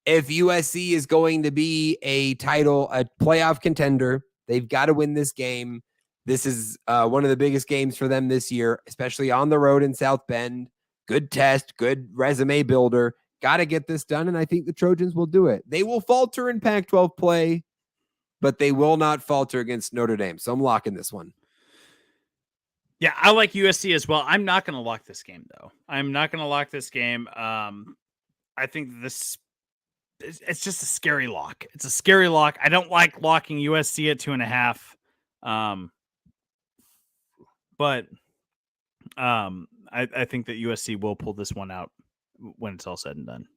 if USC is going to be a playoff contender, they've got to win this game. This is one of the biggest games for them this year, especially on the road in South Bend. Good test, good resume builder. Got to get this done, and I think the Trojans will do it. They will falter in Pac-12 play, but they will not falter against Notre Dame. So I'm locking this one. Yeah, I like USC as well. I'm not going to lock this game, though. I'm not going to lock this game. I think it's just a scary lock. It's a scary lock. I don't like locking USC at 2.5. But I think that USC will pull this one out when it's all said and done.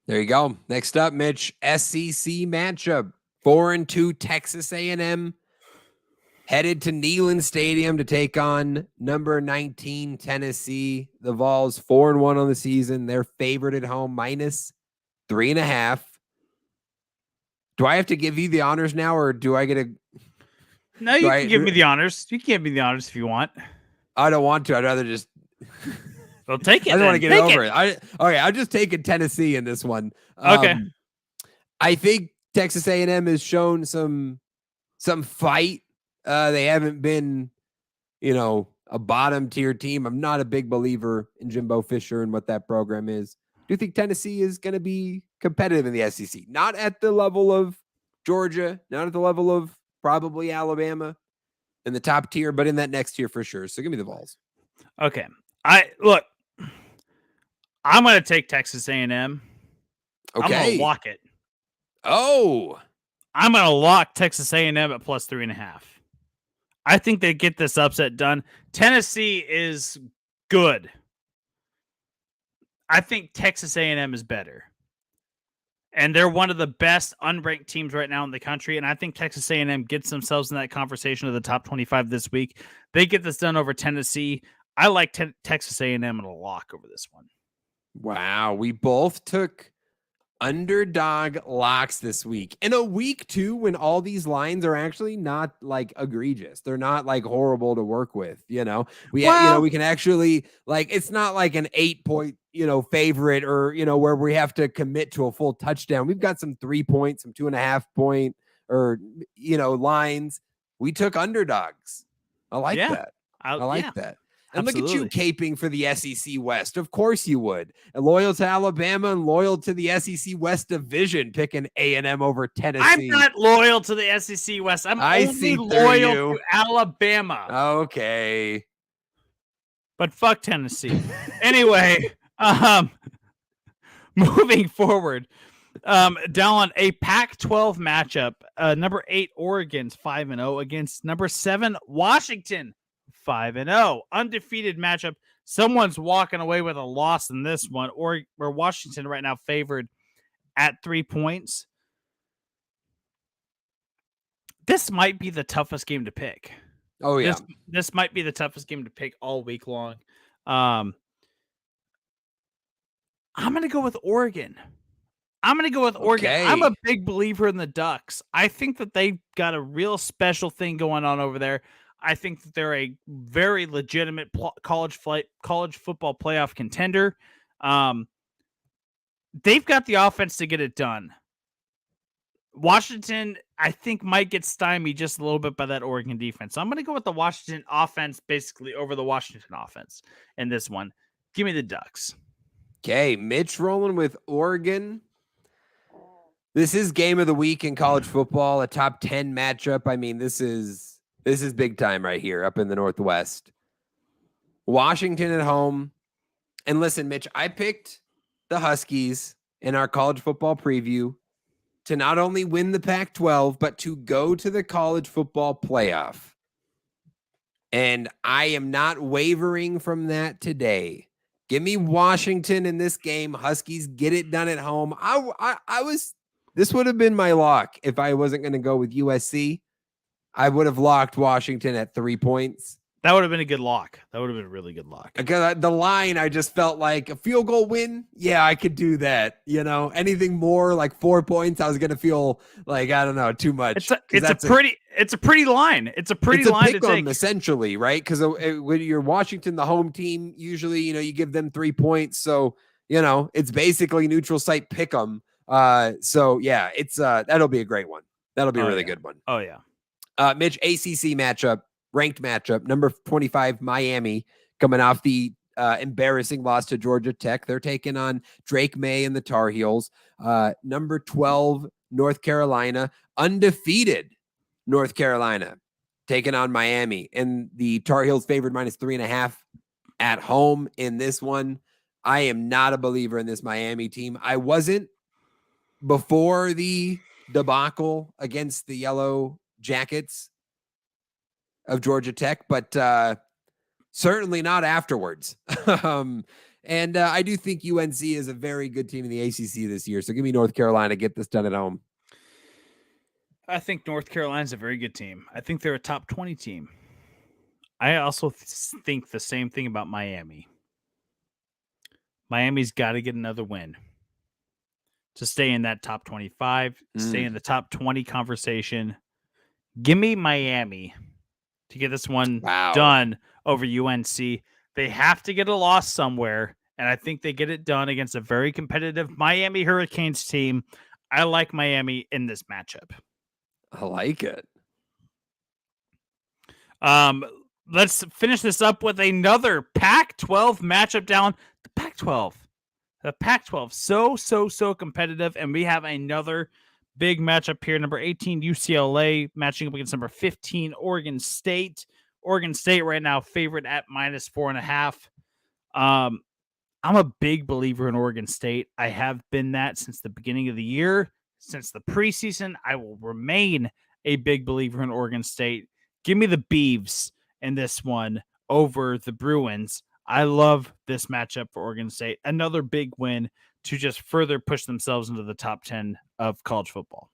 There you go. Next up, Mitch, SEC matchup. 4-2 Texas A&M headed to Neyland Stadium to take on number 19 Tennessee. The Vols 4-1 on the season. They're favored at home -3.5. Do I have to give you the honors now, or do I get a? No, you can give me the honors. You can give me the honors if you want. I don't want to. I'd rather just. Well, take it. I don't want to get over it. I'm just taking Tennessee in this one. Okay. I think Texas A&M has shown some fight. They haven't been, a bottom tier team. I'm not a big believer in Jimbo Fisher and what that program is. Do you think Tennessee is going to be competitive in the SEC? Not at the level of Georgia, not at the level of probably Alabama in the top tier, but in that next tier for sure. So give me the Vols. Okay. I'm going to take Texas A&M. Okay. I'm going to lock it. Oh. I'm going to lock Texas A&M at +3.5. I think they get this upset done. Tennessee is good. I think Texas A&M is better. And they're one of the best unranked teams right now in the country. And I think Texas A&M gets themselves in that conversation of the top 25 this week. They get this done over Tennessee. I like Texas A&M in a lock over this one. Wow. We both took underdog locks this week. In a week, too, when all these lines are actually not like egregious. They're not like horrible to work with, We can actually it's not like an 8-point, favorite or, where we have to commit to a full touchdown. We've got some 3 points, some 2.5 point or, lines. We took underdogs. I like Yeah. that. I like Yeah, that. And look at you absolutely. caping for the SEC West. Of course you would. And loyal to Alabama and loyal to the SEC West division, picking A&M over I'm Tennessee. not loyal to the SEC West. I'm I only see through loyal you. to Alabama. Okay. But fuck Tennessee. Anyway, moving forward, Dallen, a Pac-12 matchup. Number 8 Oregon's 5-0 against number 7 Washington 5-0. Undefeated matchup. Someone's walking away with a loss in this one, or where Washington right now favored at 3 points. This might be the toughest game to pick. Oh, yeah. This might be the toughest game to pick all week long. I'm going to go with Oregon. Oregon. I'm a big believer in the Ducks. I think that they've got a real special thing going on over there. I think that they're a very legitimate college football playoff contender. They've got the offense to get it done. Washington, I think, might get stymied just a little bit by that Oregon defense. So I'm going to go with the Washington offense basically over the Washington offense in this one. Give me the Ducks. Okay, Mitch rolling with Oregon. This is game of the week in college football, a top 10 matchup. I mean, this is big time right here up in the Northwest. Washington at home. And listen, Mitch, I picked the Huskies in our college football preview to not only win the Pac-12, but to go to the college football playoff. And I am not wavering from that today. Give me Washington in this game. Huskies get it done at home. This would have been my lock if I wasn't going to go with USC. I would have locked Washington at 3 points. That would have been a good lock. That would have been a really good lock. Because the line, I just felt like a field goal win. Yeah, I could do that. You know, anything more like 4 points, I was going to feel like, I don't know, too much. It's a pretty line. It's a pretty line to take. Essentially, right? Because when you're Washington, the home team, usually, you give them 3 points. So, it's basically neutral site pick 'em. So yeah, it's that'll be a great one. That'll be a really good one. Oh yeah. Mitch, ACC matchup, ranked matchup, number 25 Miami coming off the embarrassing loss to Georgia Tech. They're taking on Drake May and the Tar Heels. Number 12 North Carolina, undefeated North Carolina, taking on Miami, and the Tar Heels favored -3.5 at home in this one. I am not a believer in this Miami team. I wasn't before the debacle against the Yellow Jackets of Georgia Tech, but certainly not afterwards. And I do think UNC is a very good team in the ACC this year. So give me North Carolina, get this done at home. I think North Carolina's a very good team. I think they're a top 20 team. I also think the same thing about Miami. Miami's got to get another win to stay in that top 25, stay in the top 20 conversation. Give me Miami to get this one done over UNC. They have to get a loss somewhere, and I think they get it done against a very competitive Miami Hurricanes team. I like Miami in this matchup. I like it. Let's finish this up with another Pac-12 matchup down. The Pac-12, so competitive, and we have another big matchup here. Number 18 UCLA matching up against number 15 Oregon State. Oregon State right now favored at -4.5. I'm a big believer in Oregon State. I have been that since the beginning of the year, since the preseason. I will remain a big believer in Oregon State. Give me the Beavs in this one over the Bruins. I love this matchup for Oregon State. Another big win to just further push themselves into the top 10 of college football.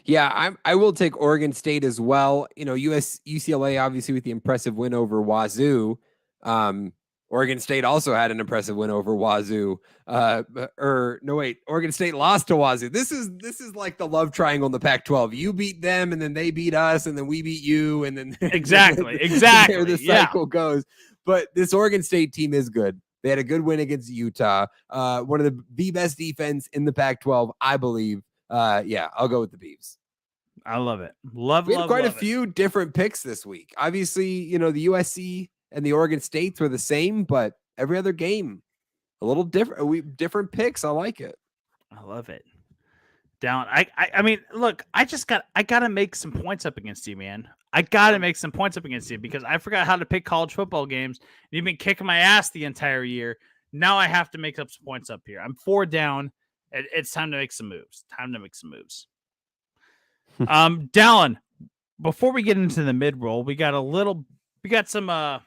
Yeah, I will take Oregon State as well. UCLA obviously with the impressive win over Wazoo. Oregon State also had an impressive win over Wazoo. Oregon State lost to Wazoo. This is like the love triangle in the Pac-12. You beat them, and then they beat us, and then we beat you, and then exactly. There the cycle goes. But this Oregon State team is good. They had a good win against Utah. One of the best defense in the Pac-12, I believe. I'll go with the Beavs. I love it. Love We had quite a it. few different picks this week. Obviously, the USC and the Oregon States were the same, but every other game a little different. Different picks. I like it. I love it. Down. I mean, look, I gotta make some points up against you, man. I gotta make some points up against you because I forgot how to pick college football games. You've been kicking my ass the entire year. Now I have to make up some points up here. I'm 4 down. It's time to make some moves. Dallen, before we get into the mid roll, we got some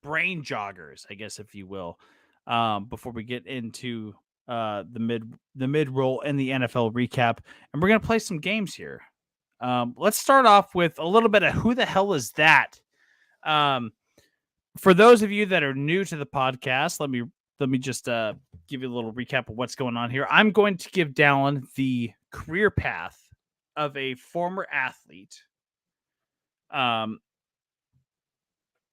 brain joggers, I guess, if you will, before we get into the mid roll and the NFL recap, and we're gonna play some games here. Let's start off with a little bit of who the hell is that? For those of you that are new to the podcast, let me just give you a little recap of what's going on here. I'm going to give Dallen the career path of a former athlete. And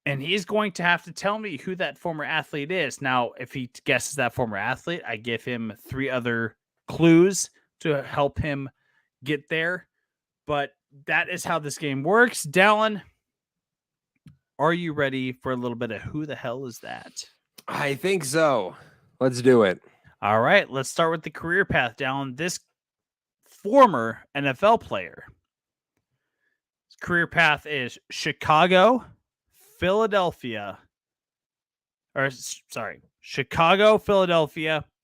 he's going to have to tell me who that former athlete is. Now, if he guesses that former athlete, I give him 3 other clues to help him get there. But that is how this game works. Dallen, are you ready for a little bit of who the hell is that? I think so. Let's do it. All right, let's start with the career path, Dallen. This former NFL player. His career path is Chicago, Philadelphia,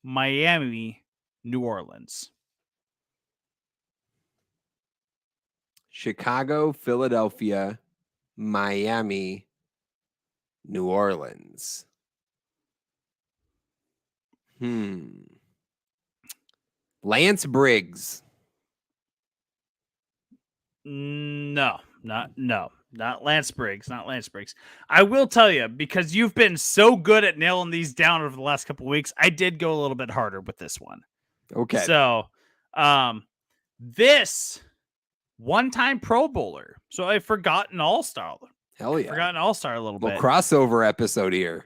Miami, New Orleans. Chicago, Philadelphia, Miami, New Orleans. Lance Briggs. Not Lance Briggs. I will tell you, because you've been so good at nailing these down over the last couple of weeks, I did go a little bit harder with this one. Okay. So, this one-time Pro Bowler. So I've forgotten All-Star. Hell yeah. Forgotten All-Star a little bit. Crossover episode here.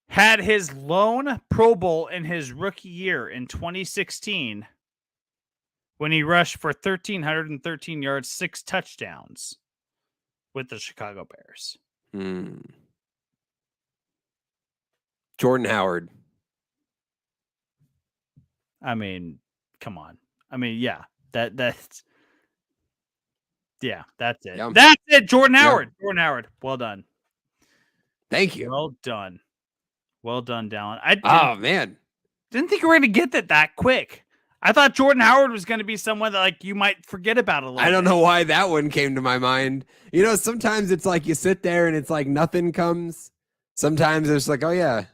Had his lone Pro Bowl in his rookie year in 2016 when he rushed for 1,313 yards, 6 touchdowns with the Chicago Bears. Jordan Howard. I mean, come on. I mean, yeah, that's it. Yeah. That's it. Jordan Howard. Yeah. Jordan Howard. Well done. Thank you. Well done, Dallen. Man. Didn't think we were going to get that quick. I thought Jordan Howard was going to be someone that like you might forget about a little I don't know why that one came to my mind. Sometimes it's like you sit there and it's like nothing comes. Sometimes it's like, oh yeah,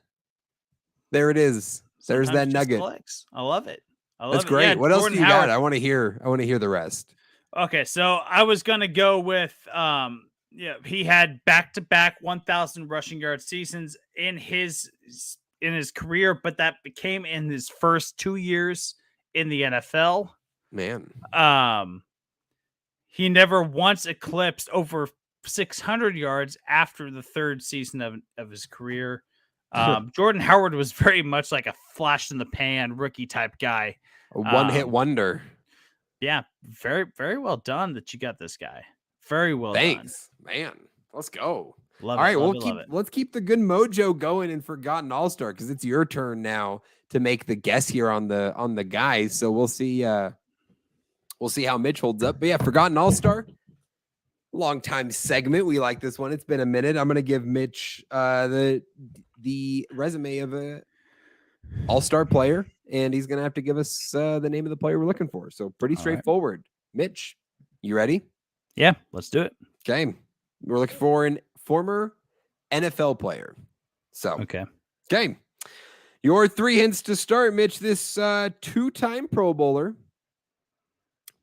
there it is. There's that nugget. Clicks. I love it. That's great. Yeah, what else do you got? I want to hear the rest. Okay, so I was going to go with he had back-to-back 1,000 rushing yard seasons in his career, but that became in his first 2 years in the NFL. Man. He never once eclipsed over 600 yards after the 3rd season of his career. Jordan Howard was very much like a flash in the pan rookie type guy. A one-hit wonder. Yeah, very, very well done that you got this guy. Very well Thanks, done. Man. Let's go. All right, let's keep the good mojo going in Forgotten All-Star because it's your turn now to make the guess here on the guys. So we'll see how Mitch holds up. But yeah, Forgotten All-Star. Long time segment. We like this one. It's been a minute. I'm gonna give Mitch the resume of a all-star player, and he's gonna have to give us the name of the player we're looking for. So pretty straightforward. Right. Mitch, you ready? Yeah, let's do it. Okay. We're looking for a former NFL player. So okay. Your 3 hints to start, Mitch. This 2-time Pro Bowler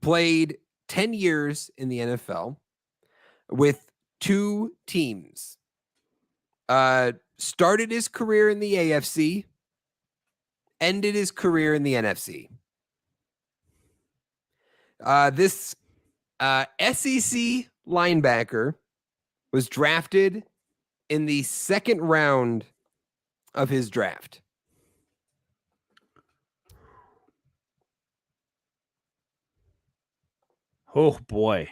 played 10 years in the NFL with 2 teams. Started his career in the AFC, ended his career in the NFC. This SEC linebacker was drafted in the 2nd round of his draft. Oh boy.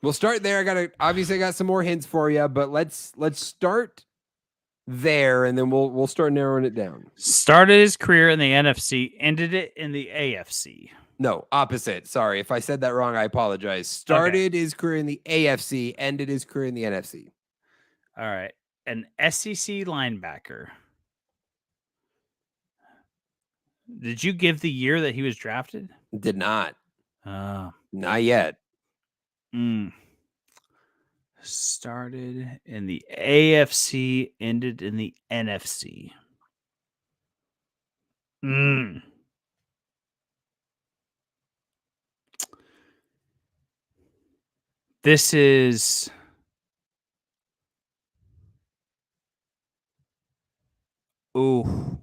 We'll start there. I got some more hints for you, but let's start there, and then we'll start narrowing it down. Started his career in the NFC, ended it in the AFC. No, opposite. Sorry. If I said that wrong, I apologize. Started his career in the AFC, ended his career in the NFC. All right. An SEC linebacker. Did you give the year that he was drafted? Did not. Not yet. Started in the AFC, ended in the NFC. This is I'm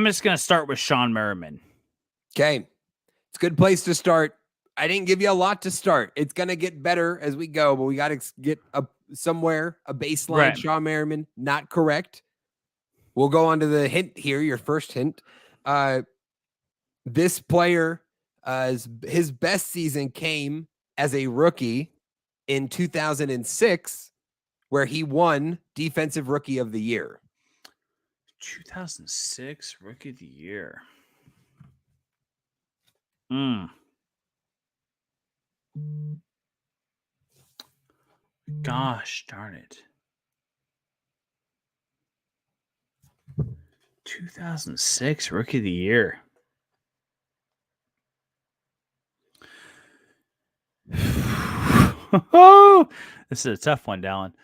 just going to start with Sean Merriman. Okay. It's a good place to start. I didn't give you a lot to start. It's going to get better as we go, but we got to get a baseline. Right. Sean Merriman, not correct. We'll go on to the hint here, your first hint. This player, his best season came as a rookie in 2006, where he won Defensive Rookie of the Year. 2006 Rookie of the Year. Gosh darn it. 2006 Rookie of the Year. Oh, this is a tough one, Dallen.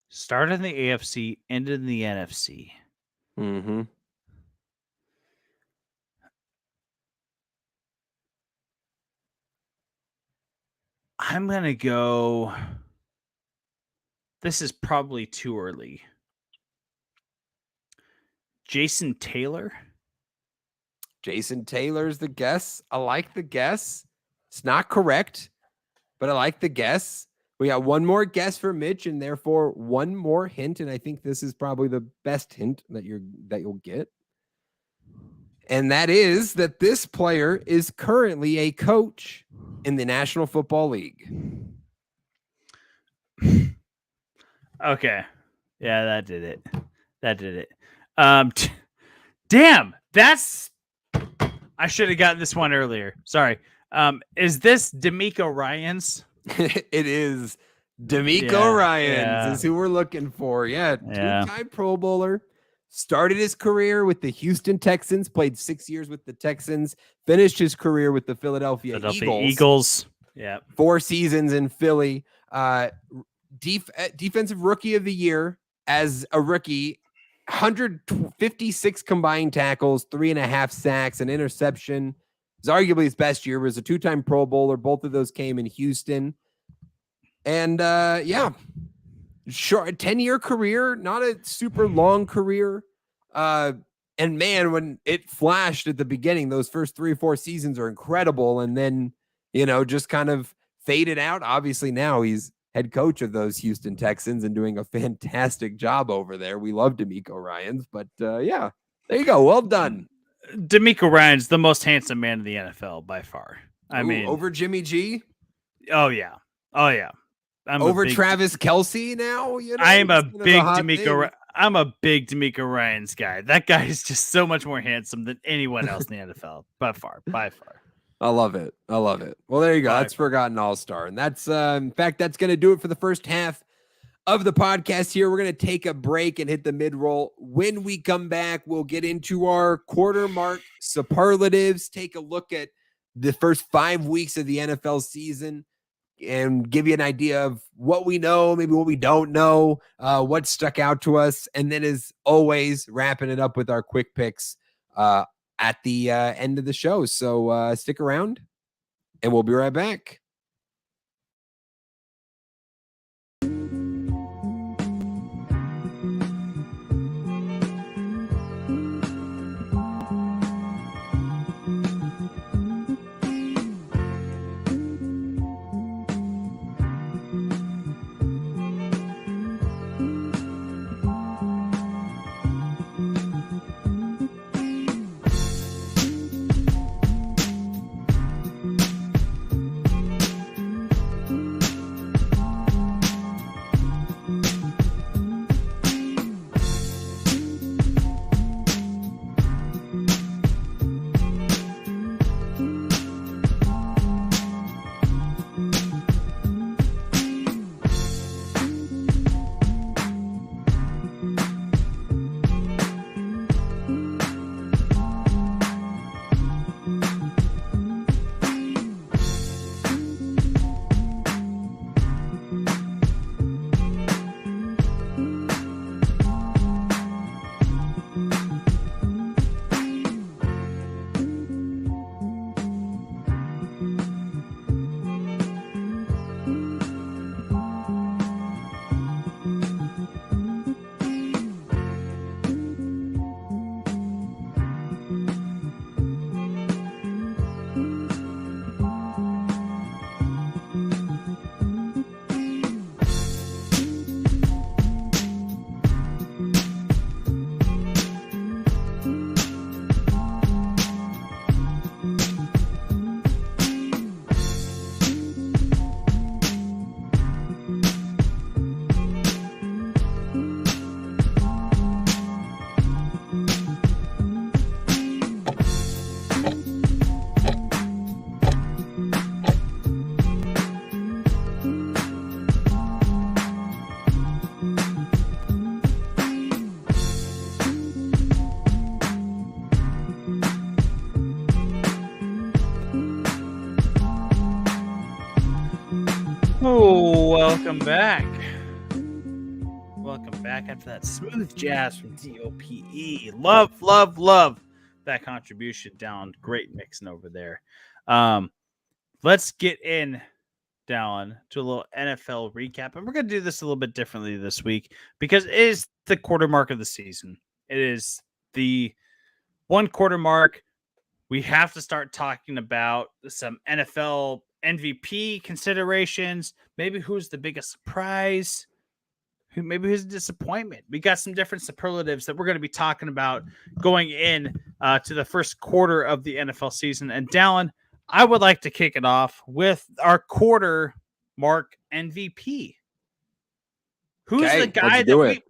Started in the AFC, ended in the NFC. Mm-hmm. I'm going to go. This is probably too early. Jason Taylor. Jason Taylor's the guess. I like the guess. It's not correct, but I like the guess. We got one more guess for Mitch, and therefore one more hint. And I think this is probably the best hint that you'll get. And that is that this player is currently a coach in the National Football League. Okay. Yeah, that did it. Damn, I should have gotten this one earlier. Sorry. Is this D'Amico Ryans? It is. D'Amico Ryans is who we're looking for. Yeah, two-time Pro Bowler. Started his career with the Houston Texans, played 6 years with the Texans, finished his career with the Philadelphia Eagles. Yeah. 4 seasons in Philly. Defensive Rookie of the Year as a rookie, 156 combined tackles, 3.5 sacks, an interception. It was arguably his best year. It was a 2-time Pro Bowler. Both of those came in Houston. And short 10-year career, not a super long career. And man, when it flashed at the beginning, those first 3 or 4 seasons are incredible. And then, just kind of faded out. Obviously now he's head coach of those Houston Texans and doing a fantastic job over there. We love D'Amico Ryans, but there you go. Well done. D'Amico Ryans, the most handsome man in the NFL by far. I mean, over Jimmy G. Oh yeah. Over Travis Kelce now. I'm a big D'Amico Ryans guy. That guy is just so much more handsome than anyone else in the NFL by far. I love it. Well, there you go. That's Forgotten All-Star. And that's, in fact, that's going to do it for the first half of the podcast here. We're going to take a break and hit the mid-roll. When we come back, we'll get into our quarter mark superlatives, take a look at the first 5 weeks of the NFL season and give you an idea of what we know, maybe what we don't know, what stuck out to us. And then, as always, wrapping it up with our quick picks at the end of the show. So stick around and we'll be right back. Oh, welcome back. Welcome back after that smooth jazz from DOPE. Love that contribution down. Great mixing over there. Let's get in, Dallen, to a little NFL recap. And we're going to do this a little bit differently this week because it is the quarter mark of the season. It is the 1 quarter mark. We have to start talking about some NFL MVP considerations. Maybe who's the biggest surprise? Who's a disappointment? We got some different superlatives that we're going to be talking about going in to the first quarter of the NFL season. And Dallen, I would like to kick it off with our quarter mark MVP. Who's the guy that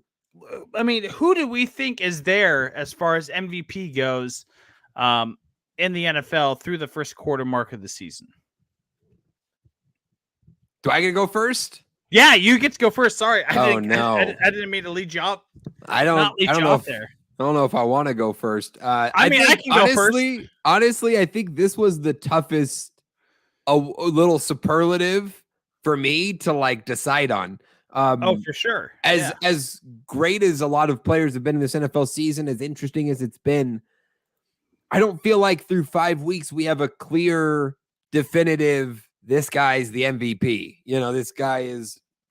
who do we think is there as far as MVP goes in the NFL through the first quarter mark of the season? Do I get to go first? Yeah, you get to go first. Sorry. I didn't mean to lead you up. I don't know if I want to go first. I can go first. Honestly, I think this was the toughest a little superlative for me to decide on. For sure. As great as a lot of players have been in this NFL season, as interesting as it's been, I don't feel like through 5 weeks we have a clear, definitive, this guy's the MVP. This guy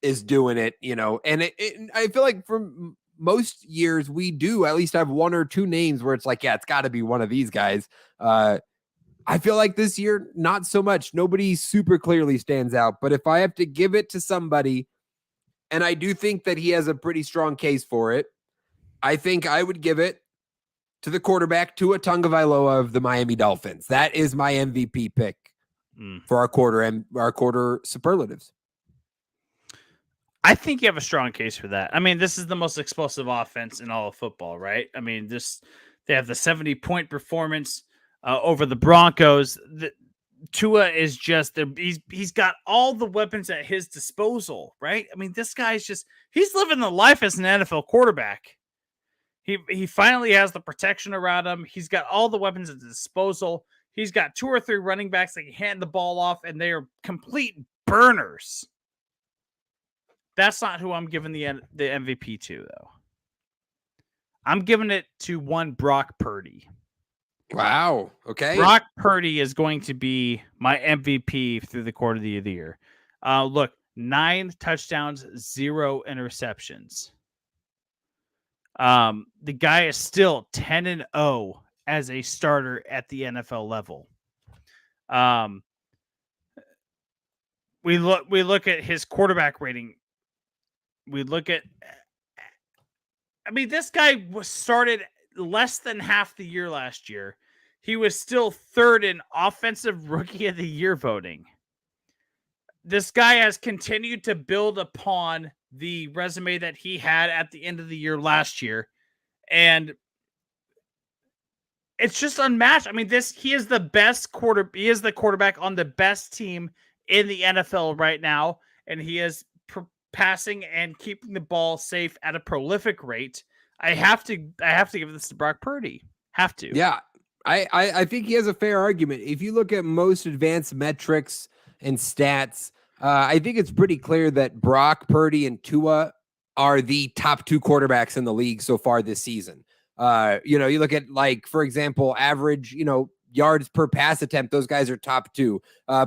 is doing it, and I feel like from most years we do at least have 1 or 2 names where it's like, yeah, it's got to be one of these guys. I feel like this year, not so much. Nobody super clearly stands out, but if I have to give it to somebody, and I do think that he has a pretty strong case for it, I think I would give it to the quarterback, Tua Tagovailoa of the Miami Dolphins. That is my MVP pick for our quarter superlatives. I think you have a strong case for that. I mean, this is the most explosive offense in all of football, right? I mean, they have the 70-point performance over the Broncos. Tua is just he's got all the weapons at his disposal, right? I mean, this guy's he's living the life as an NFL quarterback. He finally has the protection around him. He's got all the weapons at his disposal. He's got 2 or 3 running backs that can hand the ball off, and they are complete burners. That's not who I'm giving the MVP to, though. I'm giving it to one Brock Purdy. Wow. Okay. Brock Purdy is going to be my MVP through the quarter of the year. Look, 9 touchdowns, 0 interceptions. The guy is still 10-0 as a starter at the NFL level. We look at his quarterback rating. This guy was started less than half the year last year. He was still 3rd in offensive rookie of the year voting. This guy has continued to build upon the resume that he had at the end of the year last year. And it's just unmatched. I mean, he is the best he is the quarterback on the best team in the NFL right now. And he is passing and keeping the ball safe at a prolific rate. I have to give this to Brock Purdy. Have to. Yeah. I think he has a fair argument. If you look at most advanced metrics and stats, I think it's pretty clear that Brock Purdy and Tua are the top 2 quarterbacks in the league so far this season. You look at, for example, average, yards per pass attempt. Those guys are top 2.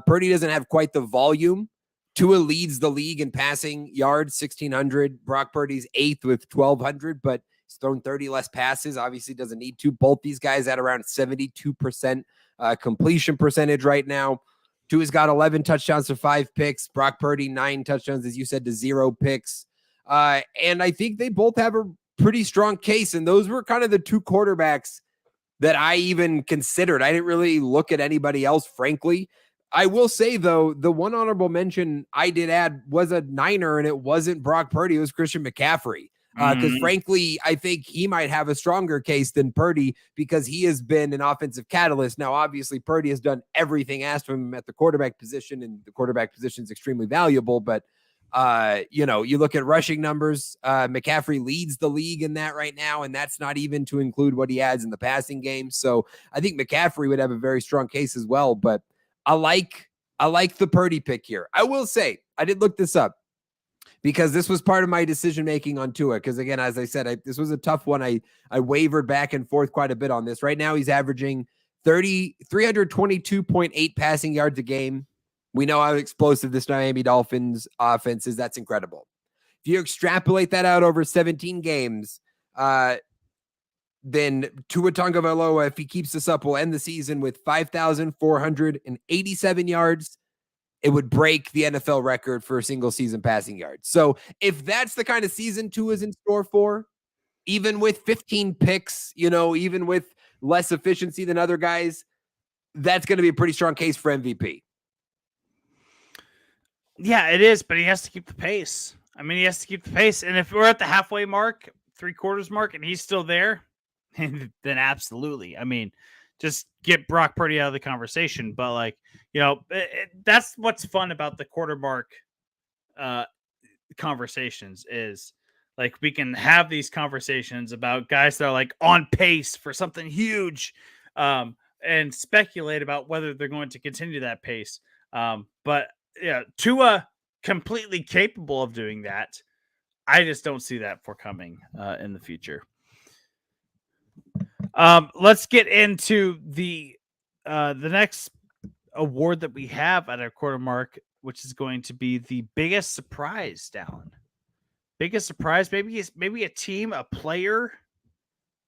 Purdy doesn't have quite the volume. Tua leads the league in passing yards, 1,600. Brock Purdy's 8th with 1,200, but he's thrown 30 less passes. Obviously doesn't need to. Both these guys at around 72% completion percentage right now. Tua's got 11 touchdowns to 5 picks. Brock Purdy, 9 touchdowns, as you said, to 0 picks. And I think they both have a pretty strong case. And those were kind of the 2 quarterbacks that I even considered. I didn't really look at anybody else, frankly. I will say, though, the one honorable mention I did add was a Niner, and it wasn't Brock Purdy. It was Christian McCaffrey. Because frankly, I think he might have a stronger case than Purdy because he has been an offensive catalyst. Now, obviously, Purdy has done everything asked of him at the quarterback position, and the quarterback position is extremely valuable. But, you look at rushing numbers, McCaffrey leads the league in that right now, and that's not even to include what he adds in the passing game. So I think McCaffrey would have a very strong case as well. But I like the Purdy pick here. I will say, I did look this up because this was part of my decision making on Tua. Because again, as I said, this was a tough one. I wavered back and forth quite a bit on this. Right now, he's averaging 322.8 passing yards a game. We know how explosive this Miami Dolphins offense is. That's incredible. If you extrapolate that out over 17 games, then Tua Tagovailoa, if he keeps this up, will end the season with 5,487 yards. It would break the NFL record for a single season passing yards. So if that's the kind of season Tua is in store for, even with 15 picks, even with less efficiency than other guys, that's going to be a pretty strong case for MVP. Yeah, it is, but he has to keep the pace. I mean, he has to keep the pace. And if we're at the halfway mark, 3/4 mark, and he's still there, then absolutely. I mean, just get Brock Purdy out of the conversation. But that's what's fun about the quarter mark conversations is like we can have these conversations about guys that are like on pace for something huge and speculate about whether they're going to continue that pace. But yeah, Tua completely capable of doing that. I just don't see that forthcoming in the future. Let's get into the next award that we have at our quarter mark, which is going to be the biggest surprise, Dallen. Biggest surprise, maybe a team, a player,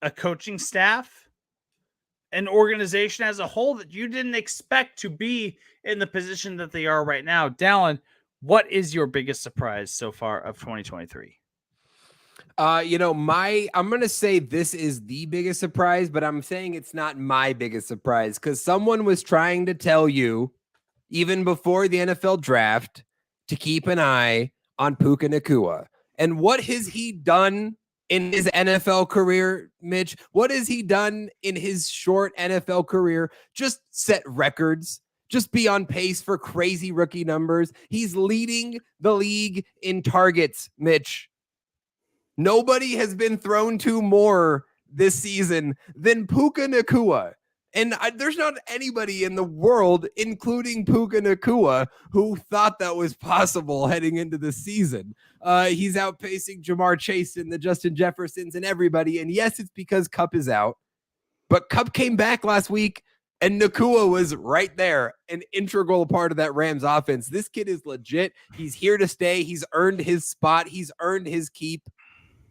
a coaching staff, an organization as a whole that you didn't expect to be in the position that they are right now. Dallen, what is your biggest surprise so far of 2023? I'm going to say this is the biggest surprise, but I'm saying it's not my biggest surprise because someone was trying to tell you, even before the NFL draft, to keep an eye on Puka Nacua. And what has he done in his NFL career, Mitch? What has he done in his short NFL career? Just set records. Just be on pace for crazy rookie numbers. He's leading the league in targets, Mitch. Nobody has been thrown to more this season than Puka Nacua. And there's not anybody in the world, including Puka Nacua, who thought that was possible heading into the season. He's outpacing Jamar Chase and the Justin Jeffersons and everybody. And yes, it's because Kupp is out. But Kupp came back last week, and Nacua was right there, an integral part of that Rams offense. This kid is legit. He's here to stay. He's earned his spot. He's earned his keep.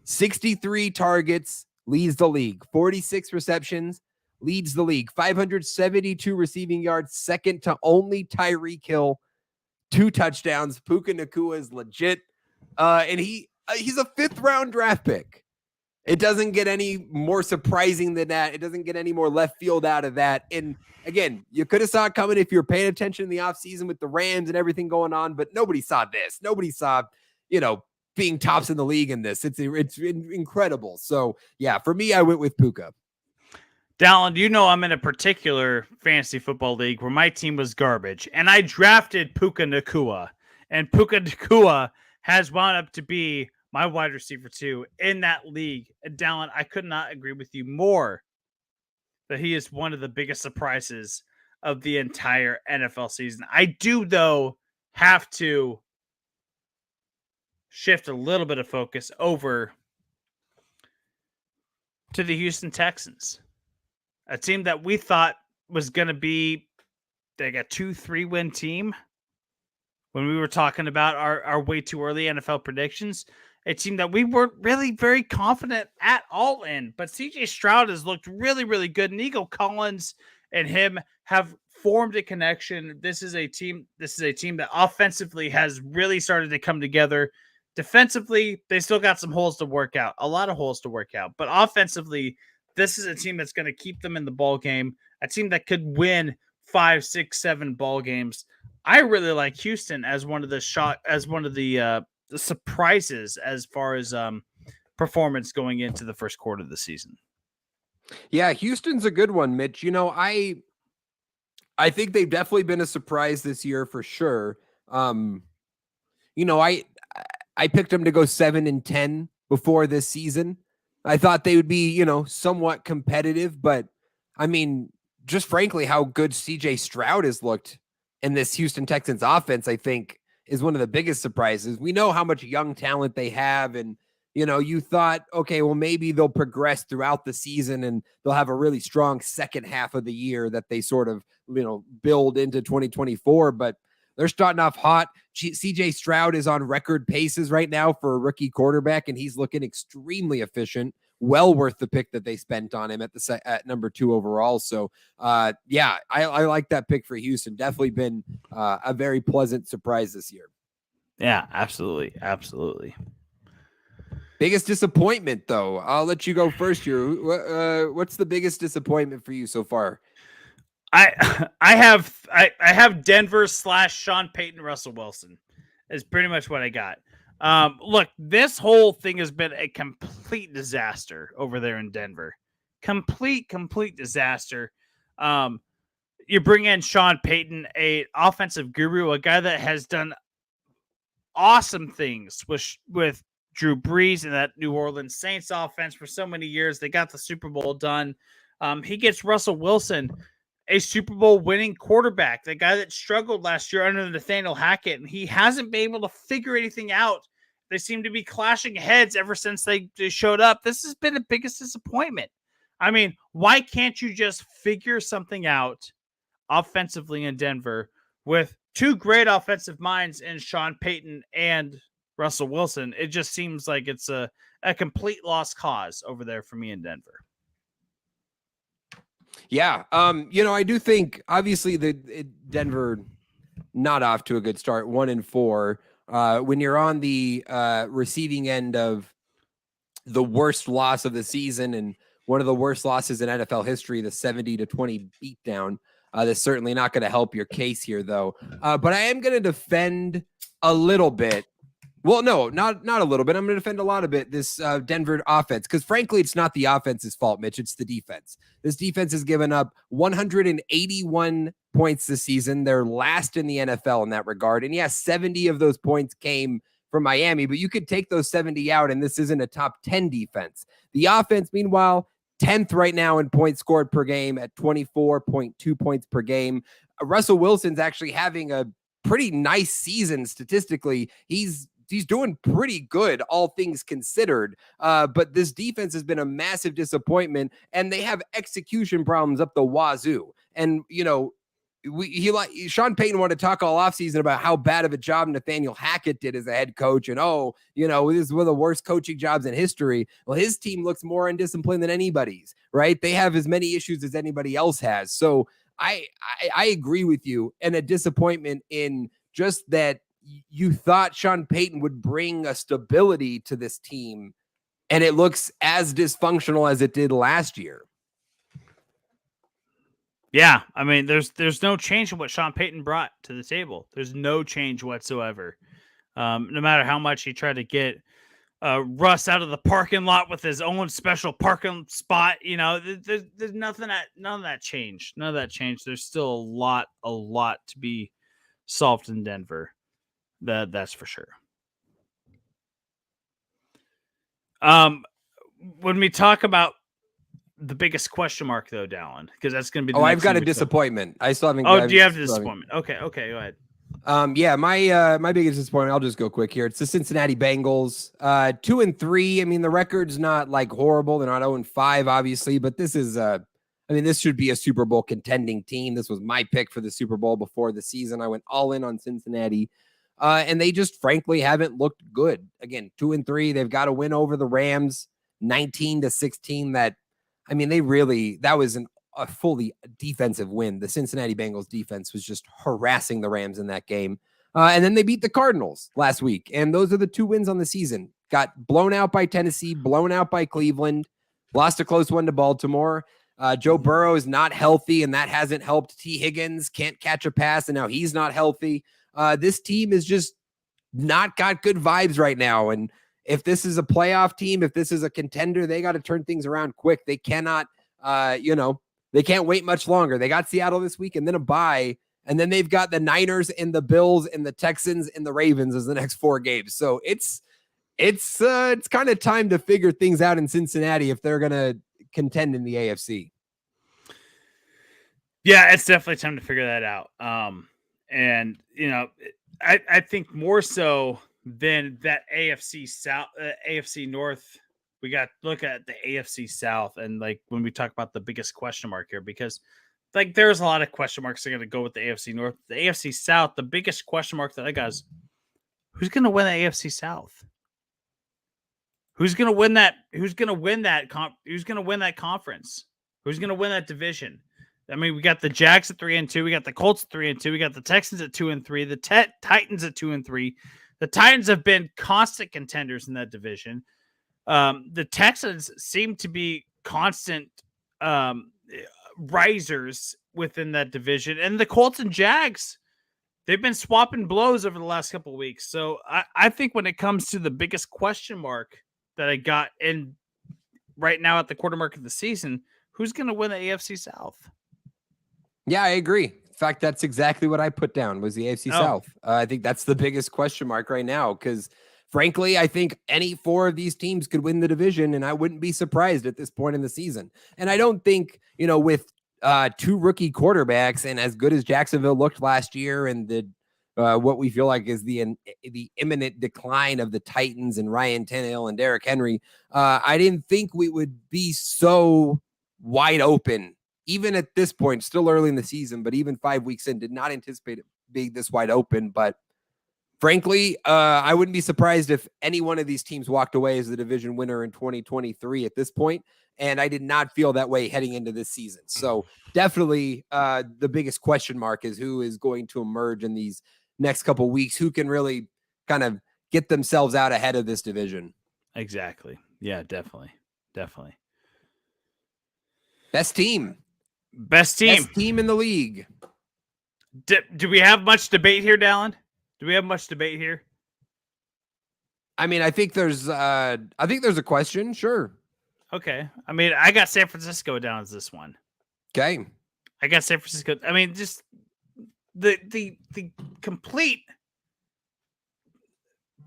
63 targets, leads the league. 46 receptions, leads the league. 572 receiving yards, second to only Tyreek Hill. 2 touchdowns. Puka Nacua is legit. And he's a 5th-round draft pick. It doesn't get any more surprising than that. It doesn't get any more left field out of that. And again, you could have saw it coming if you were paying attention in the offseason with the Rams and everything going on, but nobody saw this. Nobody saw, being tops in the league in this. It's incredible. So yeah, for me, I went with Puka. Dallen, I'm in a particular fantasy football league where my team was garbage, and I drafted Puka Nacua, and Puka Nacua has wound up to be my wide receiver 2 in that league. And Dallen, I could not agree with you more that he is one of the biggest surprises of the entire NFL season. I do, though, have to shift a little bit of focus over to the Houston Texans, a team that we thought was going to be like a 2-3 win team when we were talking about our way too early NFL predictions, a team that we weren't really very confident at all in. But CJ Stroud has looked really, really good. Nico Collins and him have formed a connection. This is a team that offensively has really started to come together. Defensively, they still got some holes to work out, a lot of holes to work out. But offensively, this is a team that's going to keep them in the ball game, a team that could win 5, 6, 7 ball games. I really like Houston as one of the surprises as far as performance going into the first quarter of the season. Yeah, Houston's a good one, Mitch. I think they've definitely been a surprise this year for sure. I picked them to go 7-10 before this season. I thought they would be, somewhat competitive, but I mean, just frankly, how good CJ Stroud has looked in this Houston Texans offense, I think is one of the biggest surprises. We know how much young talent they have, and you thought, okay, well, maybe they'll progress throughout the season and they'll have a really strong second half of the year that they sort of, build into 2024. But they're starting off hot. CJ Stroud is on record paces right now for a rookie quarterback, and he's looking extremely efficient. Well worth the pick that they spent on him at number 2 overall. So, I like that pick for Houston. Definitely been a very pleasant surprise this year. Yeah, absolutely. Absolutely. Biggest disappointment, though. I'll let you go first here. What's the biggest disappointment for you so far? I have Denver / Sean Payton, Russell Wilson is pretty much what I got. Look, this whole thing has been a complete disaster over there in Denver. Complete disaster. You bring in Sean Payton, a offensive guru, a guy that has done awesome things with Drew Brees and that New Orleans Saints offense for so many years. They got the Super Bowl done. He gets Russell Wilson, a Super Bowl winning quarterback, the guy that struggled last year under Nathaniel Hackett, and he hasn't been able to figure anything out. They seem to be clashing heads ever since they showed up. This has been the biggest disappointment. I mean, why can't you just figure something out offensively in Denver with two great offensive minds in Sean Payton and Russell Wilson? It just seems like it's a complete lost cause over there for me in Denver. Yeah. I do think obviously Denver not off to a good start, 1-4. When you're on the receiving end of the worst loss of the season and one of the worst losses in NFL history, the 70-20 beatdown, that's certainly not going to help your case here, though. But I am going to defend a little bit. Well, no, not a little bit. I'm going to defend a lot of it, this Denver offense, because frankly, it's not the offense's fault, Mitch. It's the defense. This defense has given up 181 points this season. They're last in the NFL in that regard. And yes, 70 of those points came from Miami, but you could take those 70 out, and this isn't a top 10 defense. The offense, meanwhile, 10th right now in points scored per game at 24.2 points per game. Russell Wilson's actually having a pretty nice season statistically. He's doing pretty good, all things considered. But this defense has been a massive disappointment, and they have execution problems up the wazoo. And, Sean Payton wanted to talk all offseason about how bad of a job Nathaniel Hackett did as a head coach. And, this is one of the worst coaching jobs in history. Well, his team looks more undisciplined than anybody's, right? They have as many issues as anybody else has. So I agree with you, and a disappointment in just that you thought Sean Payton would bring a stability to this team, and it looks as dysfunctional as it did last year. Yeah, I mean, there's no change in what Sean Payton brought to the table. There's no change whatsoever. No matter how much he tried to get Russ out of the parking lot with his own special parking spot, there's none of that changed. None of that changed. There's still a lot to be solved in Denver. That's for sure. When we talk about the biggest question mark, though, Dallen, because that's going to be. I've got a disappointment. I still haven't. Oh, do you have a disappointment? Okay, go ahead. My biggest disappointment. I'll just go quick here. It's the Cincinnati Bengals. 2-3. I mean, the record's not like horrible. They're not 0-5, obviously, but this is this should be a Super Bowl contending team. This was my pick for the Super Bowl before the season. I went all in on Cincinnati. And they just frankly haven't looked good. Again, 2-3. They've got to win over the Rams 19-16. That was a fully defensive win. The Cincinnati Bengals defense was just harassing the Rams in that game. And then they beat the Cardinals last week. And those are the 2 wins on the season. Got blown out by Tennessee, blown out by Cleveland, lost a close one to Baltimore. Joe Burrow is not healthy, and that hasn't helped. T. Higgins can't catch a pass, and now he's not healthy. This team is just not got good vibes right now. And if this is a playoff team, if this is a contender, they got to turn things around quick. They cannot, they can't wait much longer. They got Seattle this week and then a bye. And then they've got the Niners and the Bills and the Texans and the Ravens as the next 4 games. So it's kind of time to figure things out in Cincinnati if they're going to contend in the AFC. Yeah, it's definitely time to figure that out. And I think more so than that AFC South, AFC North. We got to look at the AFC South, and like when we talk about the biggest question mark here, because like there's a lot of question marks that are going to go with the AFC North. The AFC South, the biggest question mark that I got is who's going to win the AFC South? Who's going to win that? Who's going to win that? Who's going to win that conference? Who's going to win that division? I mean, we got the Jags at 3-2. We got the Colts at 3-2. We got the Texans at 2-3. The Titans at 2-3. The Titans have been constant contenders in that division. The Texans seem to be constant risers within that division, and the Colts and Jags, they've been swapping blows over the last couple of weeks. So I think when it comes to the biggest question mark that I got in right now at the quarter mark of the season, who's going to win the AFC South? Yeah, I agree. In fact, that's exactly what I put down was the AFC South. I think that's the biggest question mark right now because, frankly, I think any four of these teams could win the division, and I wouldn't be surprised at this point in the season. And I don't think, with two rookie quarterbacks and as good as Jacksonville looked last year and the what we feel like is the imminent decline of the Titans and Ryan Tannehill and Derrick Henry, I didn't think we would be so wide open. Even at this point, still early in the season, but even 5 weeks in, did not anticipate it being this wide open. But frankly, I wouldn't be surprised if any one of these teams walked away as the division winner in 2023 at this point. And I did not feel that way heading into this season. So definitely the biggest question mark is who is going to emerge in these next couple of weeks, who can really kind of get themselves out ahead of this division. Exactly. Yeah, definitely. Best team in the league. Do we have much debate here, Dallen? Do we have much debate here? I mean, I think there's a question. Sure. Okay. I mean, I got San Francisco down as this one. Okay. I got San Francisco. I mean, just the complete.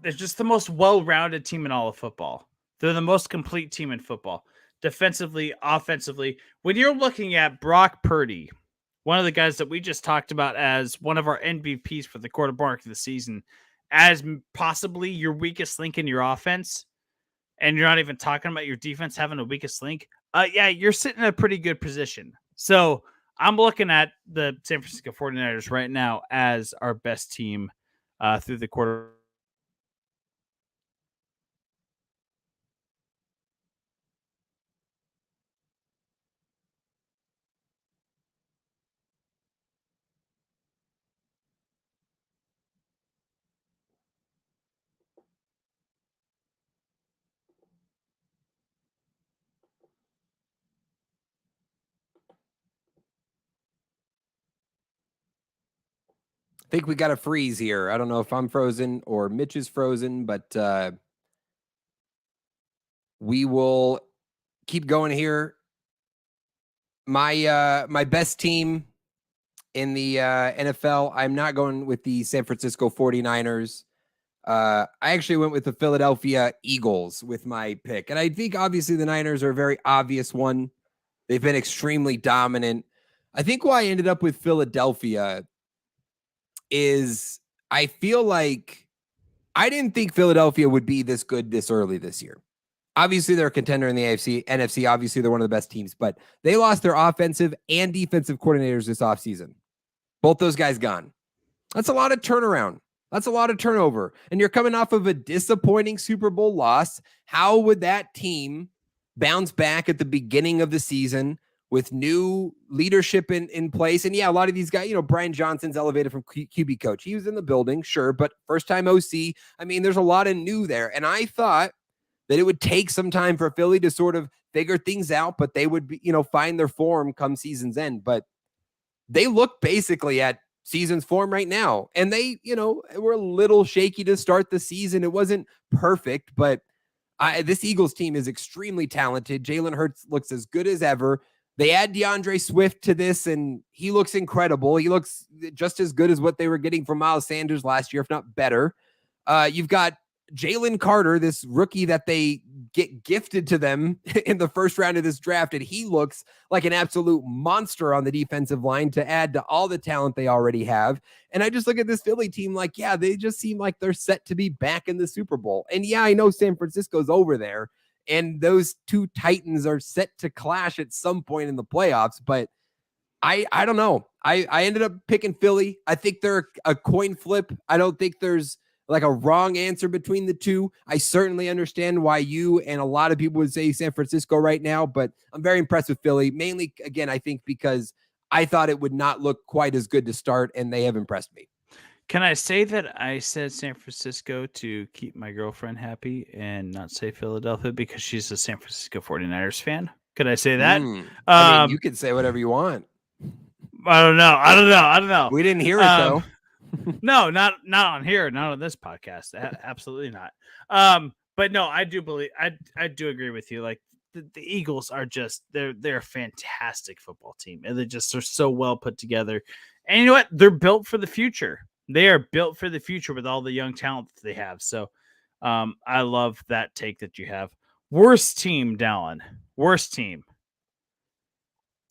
They're just the most well-rounded team in all of football. They're the most complete team in football. Defensively, offensively. When you're looking at Brock Purdy, one of the guys that we just talked about as one of our MVPs for the quarterback of the season, as possibly your weakest link in your offense, and you're not even talking about your defense having a weakest link, yeah, you're sitting in a pretty good position. So I'm looking at the San Francisco 49ers right now as our best team through the quarter. I think we got a freeze here. I don't know if I'm frozen or Mitch is frozen, but we will keep going here. My best team in the NFL, I'm not going with the San Francisco 49ers. I actually went with the Philadelphia Eagles with my pick. And I think obviously the Niners are a very obvious one. They've been extremely dominant. I think why I ended up with Philadelphia is I feel like I didn't think Philadelphia would be this good this early this year. Obviously, they're a contender in the NFC. Obviously, they're one of the best teams, but they lost their offensive and defensive coordinators this offseason. Both those guys gone. That's a lot of turnaround. That's a lot of turnover. And you're coming off of a disappointing Super Bowl loss. How would that team bounce back at the beginning of the season with new leadership in place? And yeah, a lot of these guys, Brian Johnson's elevated from QB coach. He was in the building, sure, but first time OC. I mean, there's a lot of new there. And I thought that it would take some time for Philly to sort of figure things out, but they would be, find their form come season's end. But they look basically at season's form right now. And they, were a little shaky to start the season. It wasn't perfect, but this Eagles team is extremely talented. Jalen Hurts looks as good as ever. They add DeAndre Swift to this, and he looks incredible. He looks just as good as what they were getting from Miles Sanders last year, if not better. You've got Jalen Carter, this rookie that they get gifted to them in the first round of this draft, and he looks like an absolute monster on the defensive line to add to all the talent they already have. And I just look at this Philly team like, yeah, they just seem like they're set to be back in the Super Bowl. And yeah, I know San Francisco's over there, and those two Titans are set to clash at some point in the playoffs, but I don't know. I ended up picking Philly. I think they're a coin flip. I don't think there's like a wrong answer between the two. I certainly understand why you and a lot of people would say San Francisco right now, but I'm very impressed with Philly. Mainly, again, I think because I thought it would not look quite as good to start, and they have impressed me. Can I say that I said San Francisco to keep my girlfriend happy and not say Philadelphia because she's a San Francisco 49ers fan? Could I say that? I mean, you could say whatever you want. I don't know. We didn't hear it though. No, not on here, not on this podcast. Absolutely not. But no, I do believe I do agree with you. Like the Eagles are just they're a fantastic football team, and they just are so well put together. And you know what? They're built for the future. They are built for the future with all the young talent that they have. So I love that take that you have. Worst team, Dallen. Worst team.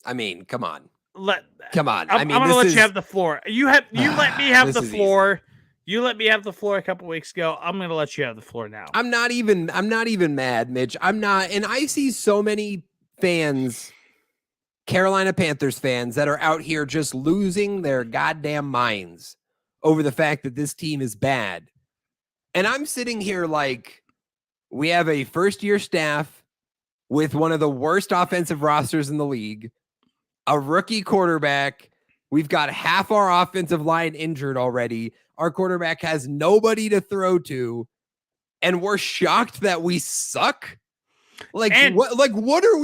I mean, come on. I'm going to let you have the floor. You let me have the floor. Easy. You let me have the floor a couple weeks ago. I'm going to let you have the floor now. I'm not even mad, Mitch. I'm not. And I see so many fans, Carolina Panthers fans, that are out here just losing their goddamn minds over the fact that this team is bad. And I'm sitting here like, we have a first-year staff with one of the worst offensive rosters in the league, a rookie quarterback. We've got half our offensive line injured already. Our quarterback has nobody to throw to, and we're shocked that we suck. What are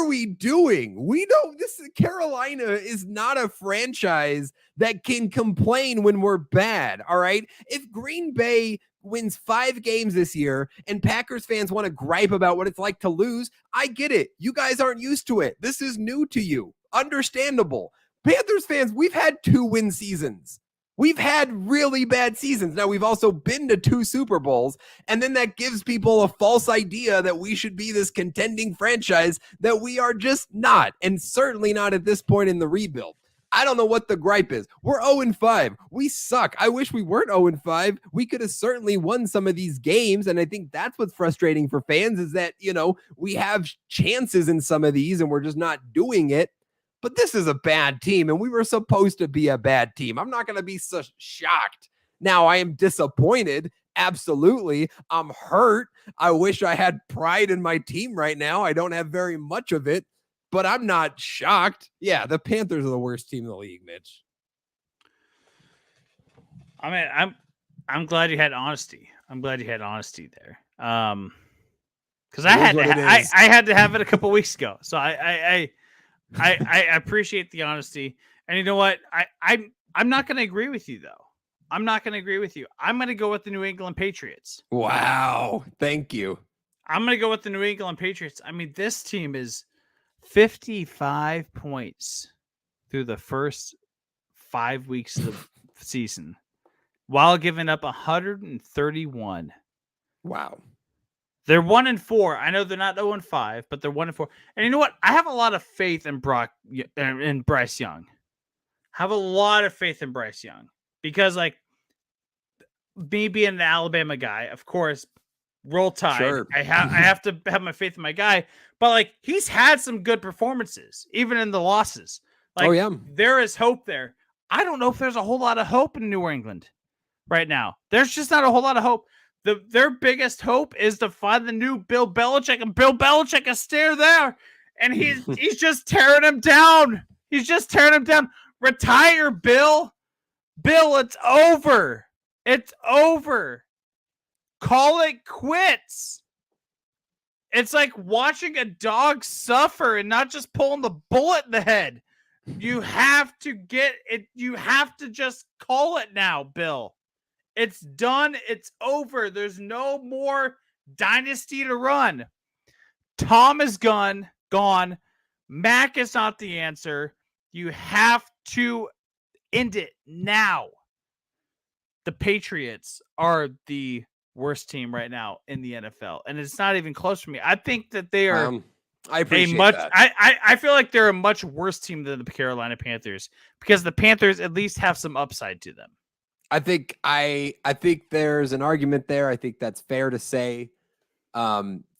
we doing? We don't. This Carolina is not a franchise that can complain when we're bad. All right. If Green Bay wins 5 games this year and Packers fans want to gripe about what it's like to lose, I get it. You guys aren't used to it. This is new to you. Understandable. Panthers fans, we've had 2 win seasons. We've had really bad seasons. Now, we've also been to 2 Super Bowls, and then that gives people a false idea that we should be this contending franchise that we are just not, and certainly not at this point in the rebuild. I don't know what the gripe is. We're 0-5. We suck. I wish we weren't 0-5. We could have certainly won some of these games, and I think that's what's frustrating for fans is that, we have chances in some of these, and we're just not doing it. But this is a bad team, and we were supposed to be a bad team. I'm not going to be so shocked. Now, I am disappointed. Absolutely. I'm hurt. I wish I had pride in my team right now. I don't have very much of it, but I'm not shocked. Yeah, the Panthers are the worst team in the league, Mitch. I mean, I'm glad you had honesty. I'm glad you had honesty there. Because I had to have it a couple weeks ago. So I appreciate the honesty. And you know what? I'm not going to agree with you, though. I'm not going to agree with you. I'm going to go with the New England Patriots. Wow. Thank you. I'm going to go with the New England Patriots. I mean, this team is 55 points through the first 5 weeks of the season while giving up 131. Wow. They're 1-4. I know they're not 0-5, but they're 1-4. And you know what? I have a lot of faith in Bryce Young. Have a lot of faith in Bryce Young because, like, me being an Alabama guy, of course, roll Tide. Sure. I have to have my faith in my guy, but like he's had some good performances, even in the losses. Like, there is hope there. I don't know if there's a whole lot of hope in New England right now. There's just not a whole lot of hope. Their biggest hope is to find the new Bill Belichick, and Bill Belichick is still there, and he's just tearing him down. He's just tearing him down. Retire, Bill. Bill, it's over. It's over. Call it quits. It's like watching a dog suffer and not just pulling the bullet in the head. You have to get it. You have to just call it now, Bill. It's done. It's over. There's no more dynasty to run. Tom is gone. Mac is not the answer. You have to end it now. The Patriots are the worst team right now in the NFL, and it's not even close for me. I think that they are I appreciate that. I feel like they're a much worse team than the Carolina Panthers because the Panthers at least have some upside to them. I think there's an argument there. I think that's fair to say.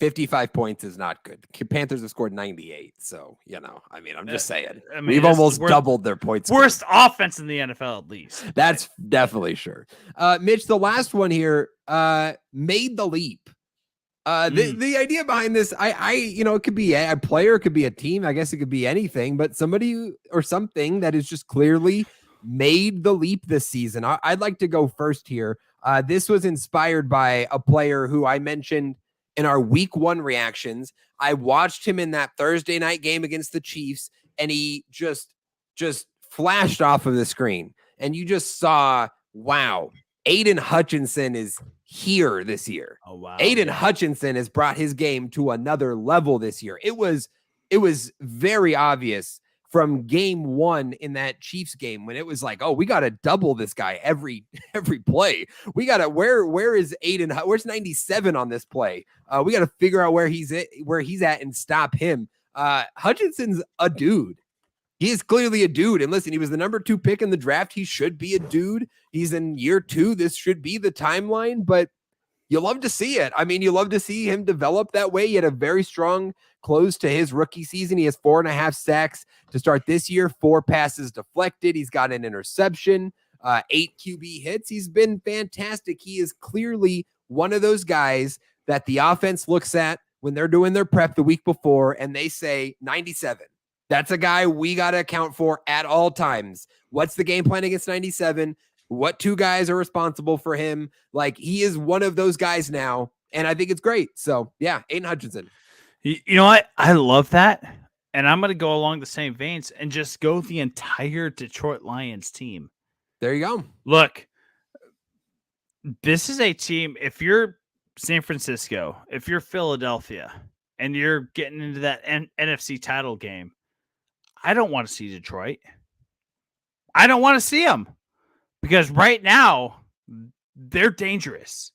55 points is not good. Panthers have scored 98. So, I'm just saying. We've almost doubled their points. Worst offense in the NFL, at least. That's definitely sure. Mitch, the last one here, made the leap. The idea behind this, it could be a player, it could be a team. I guess it could be anything, but somebody or something that is just clearly made the leap this season. I'd like to go first here. This was inspired by a player who I mentioned in our week 1 reactions. I watched him in that Thursday night game against the Chiefs, and he just flashed off of the screen. And you just saw, wow, Aiden Hutchinson is here this year. Oh, wow. Aiden Hutchinson has brought his game to another level this year. It was very obvious from game 1 in that Chiefs game when it was like, oh, we got to double this guy every play. We got to, where is Aiden? Where's 97 on this play? We got to figure out where he's at and stop him. Hutchinson's a dude. He is clearly a dude. And listen, he was the number 2 pick in the draft. He should be a dude. He's in year 2. This should be the timeline, but you love to see it. I mean, you love to see him develop that way. He had a very strong close to his rookie season. He has 4.5 sacks to start this year, 4 passes deflected. He's got an interception, 8 QB hits. He's been fantastic. He is clearly one of those guys that the offense looks at when they're doing their prep the week before, and they say 97. That's a guy we got to account for at all times. What's the game plan against 97? What 2 guys are responsible for him? Like, he is one of those guys now, and I think it's great. So, yeah, Aiden Hutchinson. You know what? I love that, and I'm going to go along the same veins and just go the entire Detroit Lions team. There you go. Look, this is a team, if you're San Francisco, if you're Philadelphia, and you're getting into that NFC title game, I don't want to see Detroit. I don't want to see them because right now they're dangerous.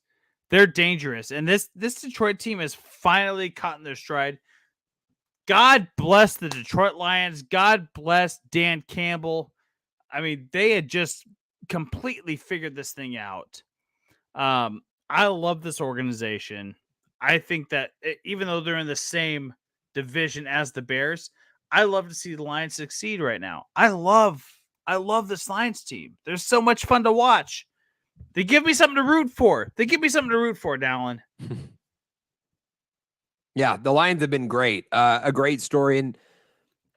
They're dangerous. And this Detroit team has finally caught in their stride. God bless the Detroit Lions. God bless Dan Campbell. I mean, they had just completely figured this thing out. I love this organization. I think that even though they're in the same division as the Bears, I love to see the Lions succeed right now. I love this Lions team. They're so much fun to watch. They give me something to root for. Dallen. Yeah, the Lions have been great. A great story. And,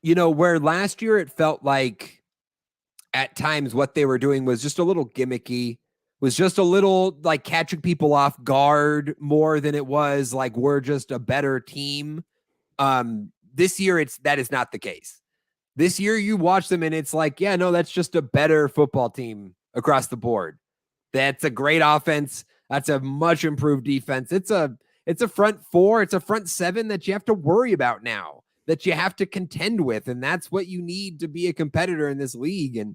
where last year it felt like at times what they were doing was just a little gimmicky, was just a little like catching people off guard more than it was like we're just a better team. This year, that is not the case. This year, you watch them and it's like, yeah, no, that's just a better football team across the board. That's a great offense. That's a much improved defense. It's a front 4. It's a front 7 that you have to worry about now, that you have to contend with. And that's what you need to be a competitor in this league. And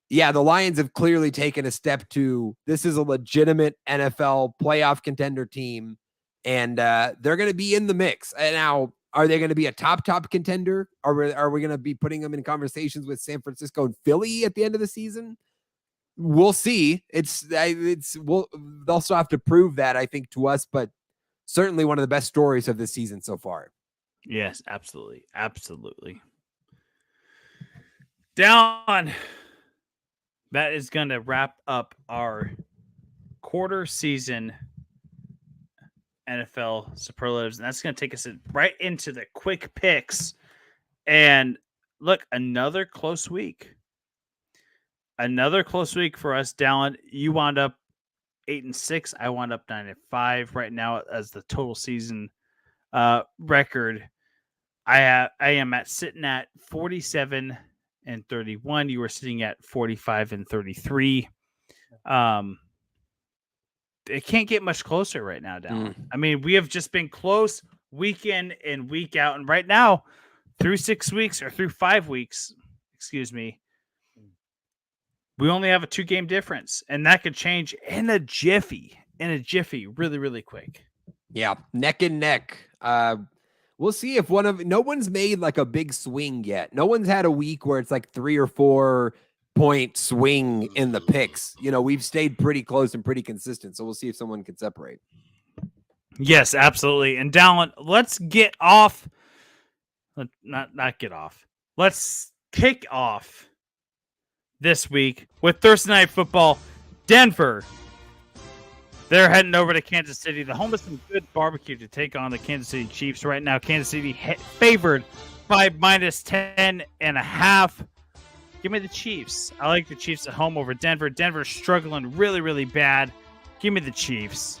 yeah, the Lions have clearly taken a step to, this is a legitimate NFL playoff contender team. And they're going to be in the mix. And now, are they going to be a top contender? Are we going to be putting them in conversations with San Francisco and Philly at the end of the season? We'll see. They'll still have to prove that, I think, to us, but certainly one of the best stories of this season so far. Yes, absolutely. Absolutely. Down. That is going to wrap up our quarter season NFL superlatives, and that's going to take us right into the quick picks. And look, another close week for us. Dallen, you wound up 8-6. I wound up 9-5 right now as the total season record. I am sitting at 47-31. You were sitting at 45-33. It can't get much closer right now, Dallen. I mean, we have just been close week in and week out. And right now, through 5 weeks, we only have a 2-game difference. And that could change in a jiffy. in a jiffy really, really quick. Yeah, neck and neck. We'll see if no one's made like a big swing yet. No one's had a week where it's like 3 or 4 point swing in the picks. We've stayed pretty close and pretty consistent. So we'll see if someone can separate. Yes, absolutely. And Dallen, let's get off. Not get off. Let's kick off this week with Thursday Night Football. Denver. They're heading over to Kansas City, the home of some good barbecue, to take on the Kansas City Chiefs. Right now, Kansas City favored by -10.5. Give me the Chiefs. I like the Chiefs at home over Denver. Denver's struggling really, really bad. Give me the Chiefs.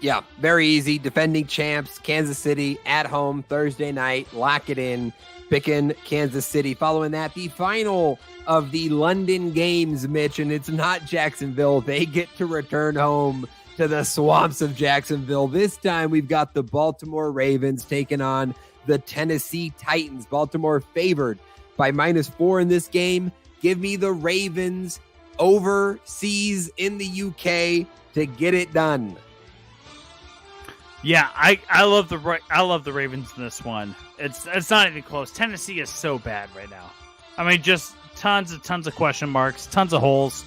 Yeah, very easy. Defending champs, Kansas City at home Thursday night. Lock it in. Picking Kansas City. Following that, the final of the London games, Mitch, and it's not Jacksonville. They get to return home to the swamps of Jacksonville. This time we've got the Baltimore Ravens taking on the Tennessee Titans. Baltimore favored by -4 in this game. Give me the Ravens overseas in the UK to get it done. Yeah, I love the Ravens in this one. It's not even close. Tennessee is so bad right now. I mean, just tons of question marks, tons of holes.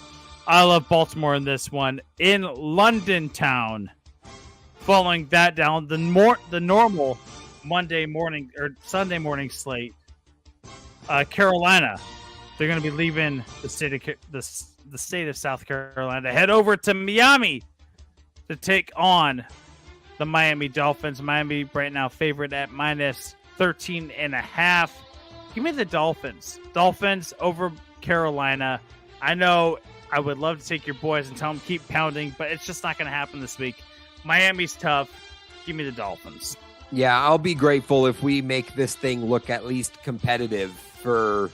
I love Baltimore in this one in London town. Following that down, the normal Monday morning or Sunday morning slate. Carolina, they're going to be leaving the state of South Carolina to head over to Miami to take on the Miami Dolphins. Miami right now favorite at -13.5. Give me the Dolphins. Dolphins over Carolina. I know I would love to take your boys and tell them keep pounding, but it's just not going to happen this week. Miami's tough. Give me the Dolphins. Yeah, I'll be grateful if we make this thing look at least competitive for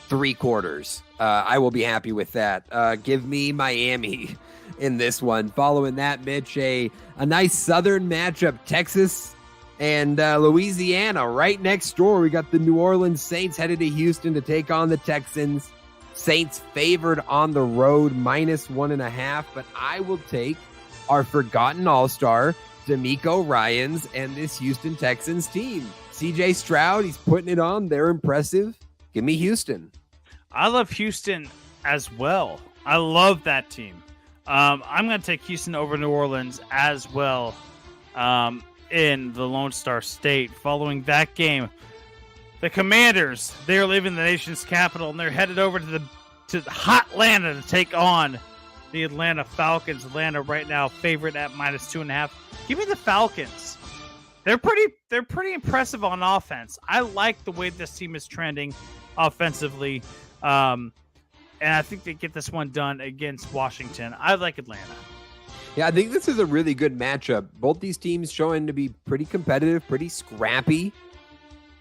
3 quarters. I will be happy with that. Give me Miami in this one. Following that, Mitch, a nice southern matchup, Texas and Louisiana right next door. We got the New Orleans Saints headed to Houston to take on the Texans. Saints favored on the road, -1.5, but I will take our forgotten all-star, D'Amico Ryans, and this Houston Texans team. CJ Stroud, he's putting it on. They're impressive. Give me Houston. I love Houston as well. I love that team. I'm going to take Houston over New Orleans as well in the Lone Star State. Following that game, the Commanders, they're leaving the nation's capital, and they're headed over to hot Atlanta to take on the Atlanta Falcons. Atlanta right now favorite at -2.5. Give me the Falcons. They're pretty impressive on offense. I like the way this team is trending offensively. And I think they get this one done against Washington. I like Atlanta. Yeah, I think this is a really good matchup. Both these teams showing to be pretty competitive, pretty scrappy.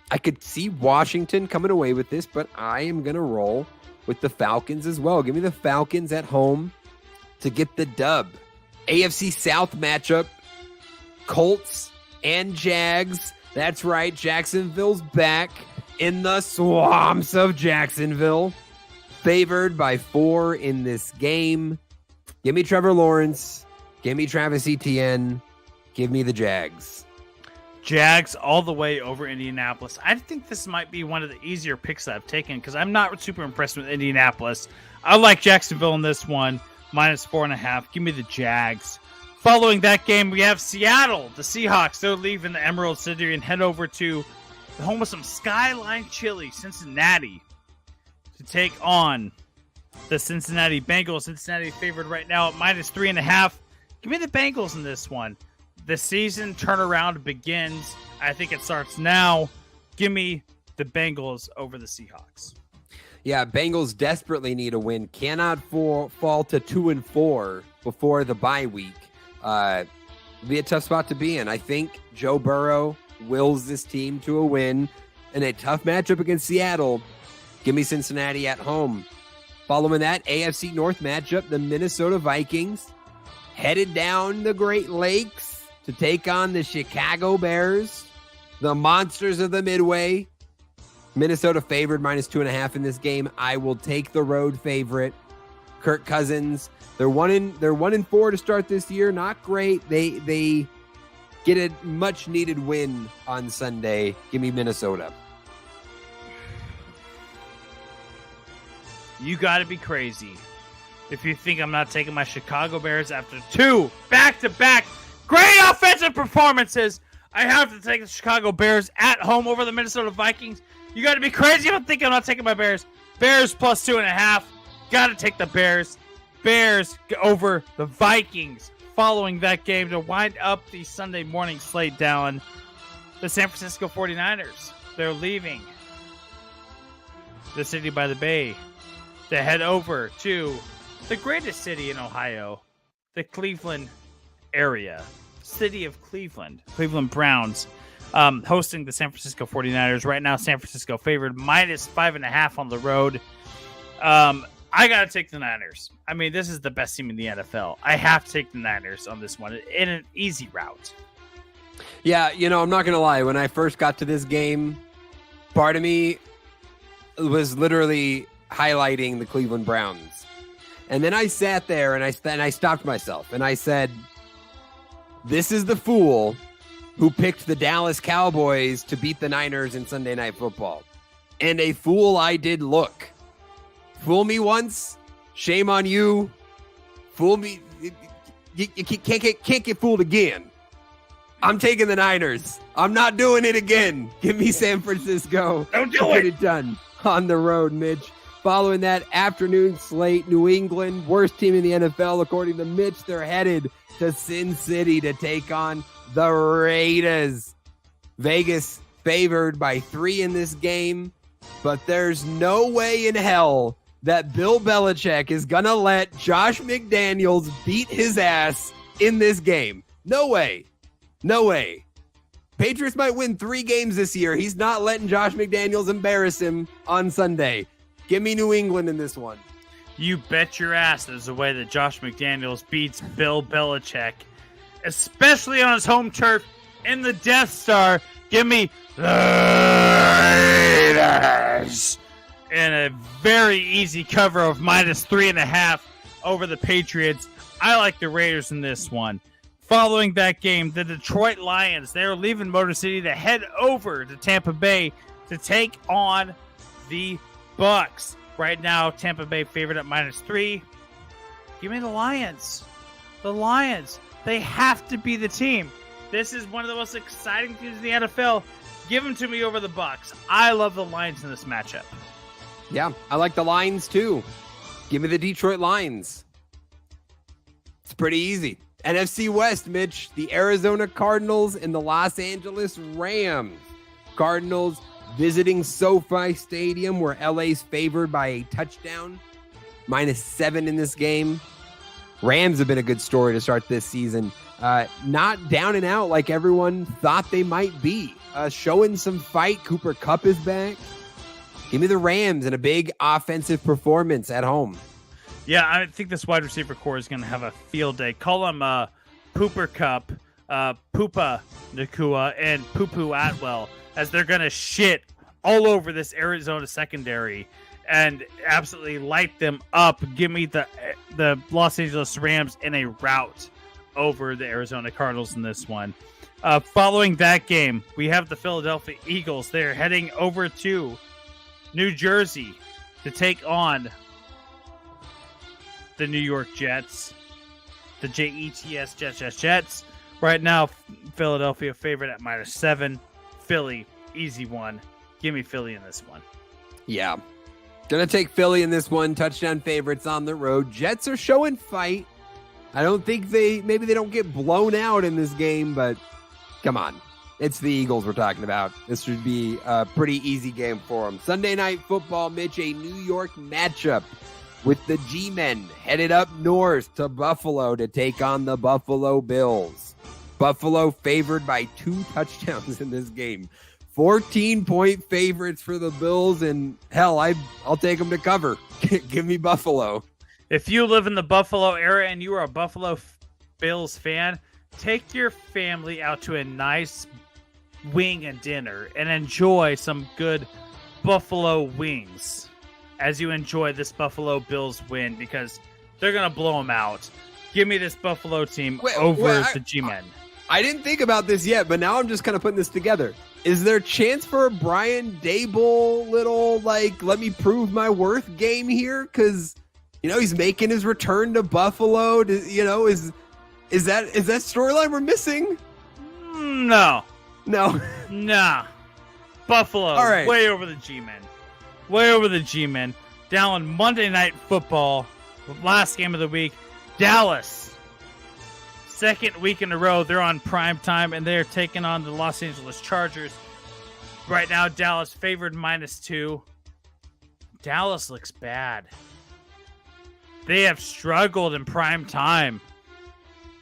I could see Washington coming away with this, but I am going to roll with the Falcons as well. Give me the Falcons at home to get the dub. AFC South matchup, Colts and Jags. That's right, Jacksonville's back in the swamps of Jacksonville. Favored by 4 in this game. Give me Trevor Lawrence. Give me Travis Etienne. Give me the Jags. Jags all the way over Indianapolis. I think this might be one of the easier picks that I've taken because I'm not super impressed with Indianapolis. I like Jacksonville in this one, -4.5. Give me the Jags. Following that game, we have Seattle, the Seahawks. They're leaving the Emerald City and head over to the home of some Skyline Chili, Cincinnati, to take on the Cincinnati Bengals. Cincinnati favored right now at -3.5. Give me the Bengals in this one. The season turnaround begins. I think it starts now. Give me the Bengals over the Seahawks. Yeah, Bengals desperately need a win. Cannot fall to 2-4 before the bye week. It'll be a tough spot to be in. I think Joe Burrow wills this team to a win in a tough matchup against Seattle. Give me Cincinnati at home. Following that, AFC North matchup, the Minnesota Vikings headed down the Great Lakes to take on the Chicago Bears, the monsters of the Midway. Minnesota favored -2.5 in this game. I will take the road favorite. Kirk Cousins. They're 1-4 to start this year. Not great. They get a much needed win on Sunday. Give me Minnesota. You got to be crazy if you think I'm not taking my Chicago Bears after 2 back-to-back great offensive performances. I have to take the Chicago Bears at home over the Minnesota Vikings. You got to be crazy if I'm thinking I'm not taking my Bears. Bears plus 2.5. Got to take the Bears. Bears over the Vikings. Following that game to wind up the Sunday morning slate down, the San Francisco 49ers. They're leaving the city by the bay to head over to the greatest city in Ohio, the Cleveland area. City of Cleveland. Cleveland Browns hosting the San Francisco 49ers. Right now, San Francisco favored minus 5.5 on the road. I got to take the Niners. I mean, this is the best team in the NFL. I have to take the Niners on this one in an easy route. Yeah, I'm not going to lie. When I first got to this game, part of me was literally highlighting the Cleveland Browns. And then I sat there and I stopped myself and I said, this is the fool who picked the Dallas Cowboys to beat the Niners in Sunday Night Football. And a fool I did look. Fool me once, shame on you. Fool me, you can't get fooled again. I'm taking the Niners. I'm not doing it again. Give me San Francisco. Don't do Get it. it done on the road, Mitch. Following that afternoon slate, New England, worst team in the NFL, according to Mitch. They're headed to Sin City to take on the Raiders. Vegas favored by 3 in this game, but there's no way in hell that Bill Belichick is going to let Josh McDaniels beat his ass in this game. No way. No way. Patriots might win 3 games this year. He's not letting Josh McDaniels embarrass him on Sunday. Give me New England in this one. You bet your ass there's a way that Josh McDaniels beats Bill Belichick, especially on his home turf in the Death Star. Give me the Raiders in a very easy cover of minus 3.5 over the Patriots. I like the Raiders in this one. Following that game, the Detroit Lions, they're leaving Motor City to head over to Tampa Bay to take on the Bucks. Right now, Tampa Bay favored at minus 3. Give me the Lions. The Lions. They have to be the team. This is one of the most exciting teams in the NFL. Give them to me over the Bucks. I love the Lions in this matchup. Yeah, I like the Lions too. Give me the Detroit Lions. It's pretty easy. NFC West, Mitch, the Arizona Cardinals and the Los Angeles Rams. Cardinals visiting SoFi Stadium, where LA's favored by a touchdown. Minus 7 in this game. Rams have been a good story to start this season. Not down and out like everyone thought they might be. Showing some fight. Cooper Kupp is back. Give me the Rams and a big offensive performance at home. Yeah, I think this wide receiver core is going to have a field day. Call him Pooper Kupp, Poopa Nakua, and Poo-Poo Atwell, as they're going to shit all over this Arizona secondary and absolutely light them up. Give me the Los Angeles Rams in a rout over the Arizona Cardinals in this one. Following that game, we have the Philadelphia Eagles. They're heading over to New Jersey to take on the New York Jets. The Jets, Jets. Right now, Philadelphia favorite at minus 7. Philly, easy one. Give me Philly in this one. Yeah. Gonna take Philly in this one. Touchdown favorites on the road. Jets are showing fight. I don't think maybe they don't get blown out in this game, but come on. It's the Eagles we're talking about. This should be a pretty easy game for them. Sunday Night Football, Mitch, a New York matchup with the G-Men headed up north to Buffalo to take on the Buffalo Bills. Buffalo favored by 2 touchdowns in this game. 14-point favorites for the Bills, and hell, I'll take them to cover. Give me Buffalo. If you live in the Buffalo area and you are a Buffalo Bills fan, take your family out to a nice wing and dinner and enjoy some good Buffalo wings as you enjoy this Buffalo Bills win, because They're going to blow them out. Give me this Buffalo team over the G-Men. I didn't think about this yet, but now I'm just kind of putting this together. Is there a chance for a Brian Daboll little, let me prove my worth game here? Because, he's making his return to Buffalo. Is that storyline we're missing? No. Nah. Buffalo, all right. Way over the G-Men. Way over the G-Men. Dallen, Monday Night Football, last game of the week. Dallas, second week in a row, they're on prime time, and they're taking on the Los Angeles Chargers. Right now, Dallas favored -2. Dallas looks bad. They have struggled in prime time.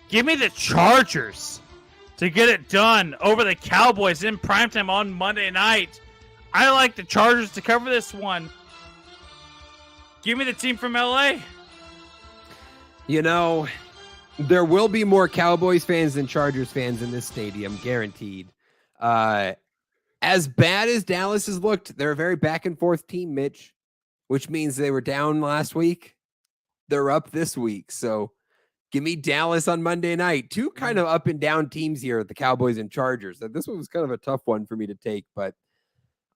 Give me the Chargers to get it done over the Cowboys in primetime on Monday night. I like the Chargers to cover this one. Give me the team from LA. There will be more Cowboys fans than Chargers fans in this stadium, guaranteed. As bad as Dallas has looked, they're a very back and forth team, Mitch, which means they were down last week. They're up this week. So give me Dallas on Monday night. Two kind of up and down teams here, the Cowboys and Chargers. This one was kind of a tough one for me to take, but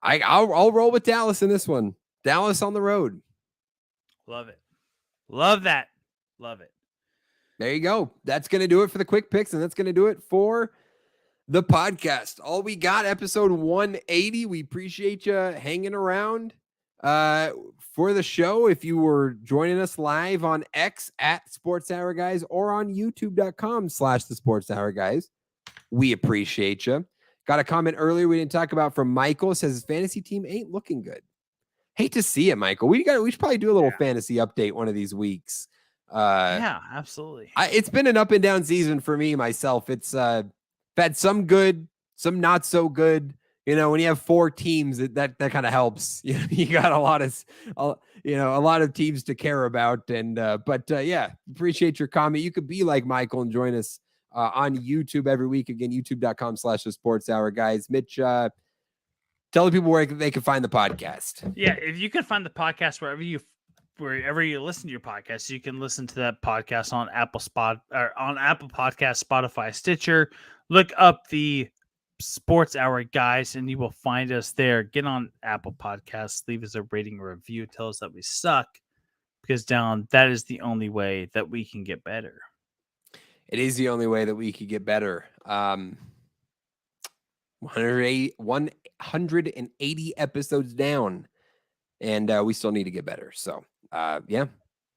I'll roll with Dallas in this one. Dallas on the road. Love it. Love that. Love it. There you go. That's going to do it for the quick picks, and that's going to do it for the podcast. All we got, episode 180. We appreciate you hanging around for the show. If you were joining us live on X at Sports Hour Guys or on youtube.com/the Sports Hour Guys, we appreciate you. Got a comment earlier we didn't talk about from Michael. Says his fantasy team ain't looking good. Hate to see it, Michael. We should probably do a little fantasy update one of these weeks. Yeah, absolutely. It's been an up and down season for me myself. It's had some good, some not so good. When you have 4 teams, that kind of helps. You got a lot of teams to care about. And yeah, appreciate your comment. You could be like Michael and join us on YouTube every week. Again, youtube.com/the Sports Hour Guys. Mitch, tell the people where they can find the podcast. Yeah, if you can find the podcast wherever you listen to your podcast, you can listen to that podcast on Apple Podcast, Spotify, Stitcher. Look up the Sports Hour Guys, and you will find us there. Get on Apple Podcasts, leave us a rating or review, tell us that we suck, because that is the only way that we can get better. It is the only way that we could get better. 180 episodes down, and we still need to get better. So, yeah,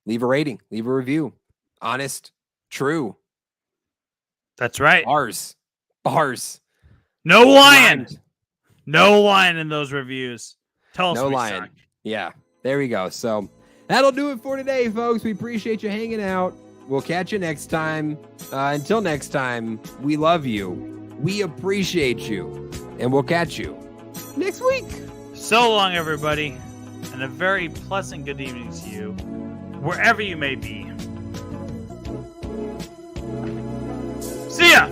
leave a rating, leave a review. Honest, true. That's right. Bars. No lying. No lying in those reviews. Tell us no we lying. suck. Yeah, there we go. So that'll do it for today, folks. We appreciate you hanging out. We'll catch you next time. Until next time, we love you. We appreciate you. And we'll catch you next week. So long, everybody. And a very pleasant good evening to you, wherever you may be. See ya!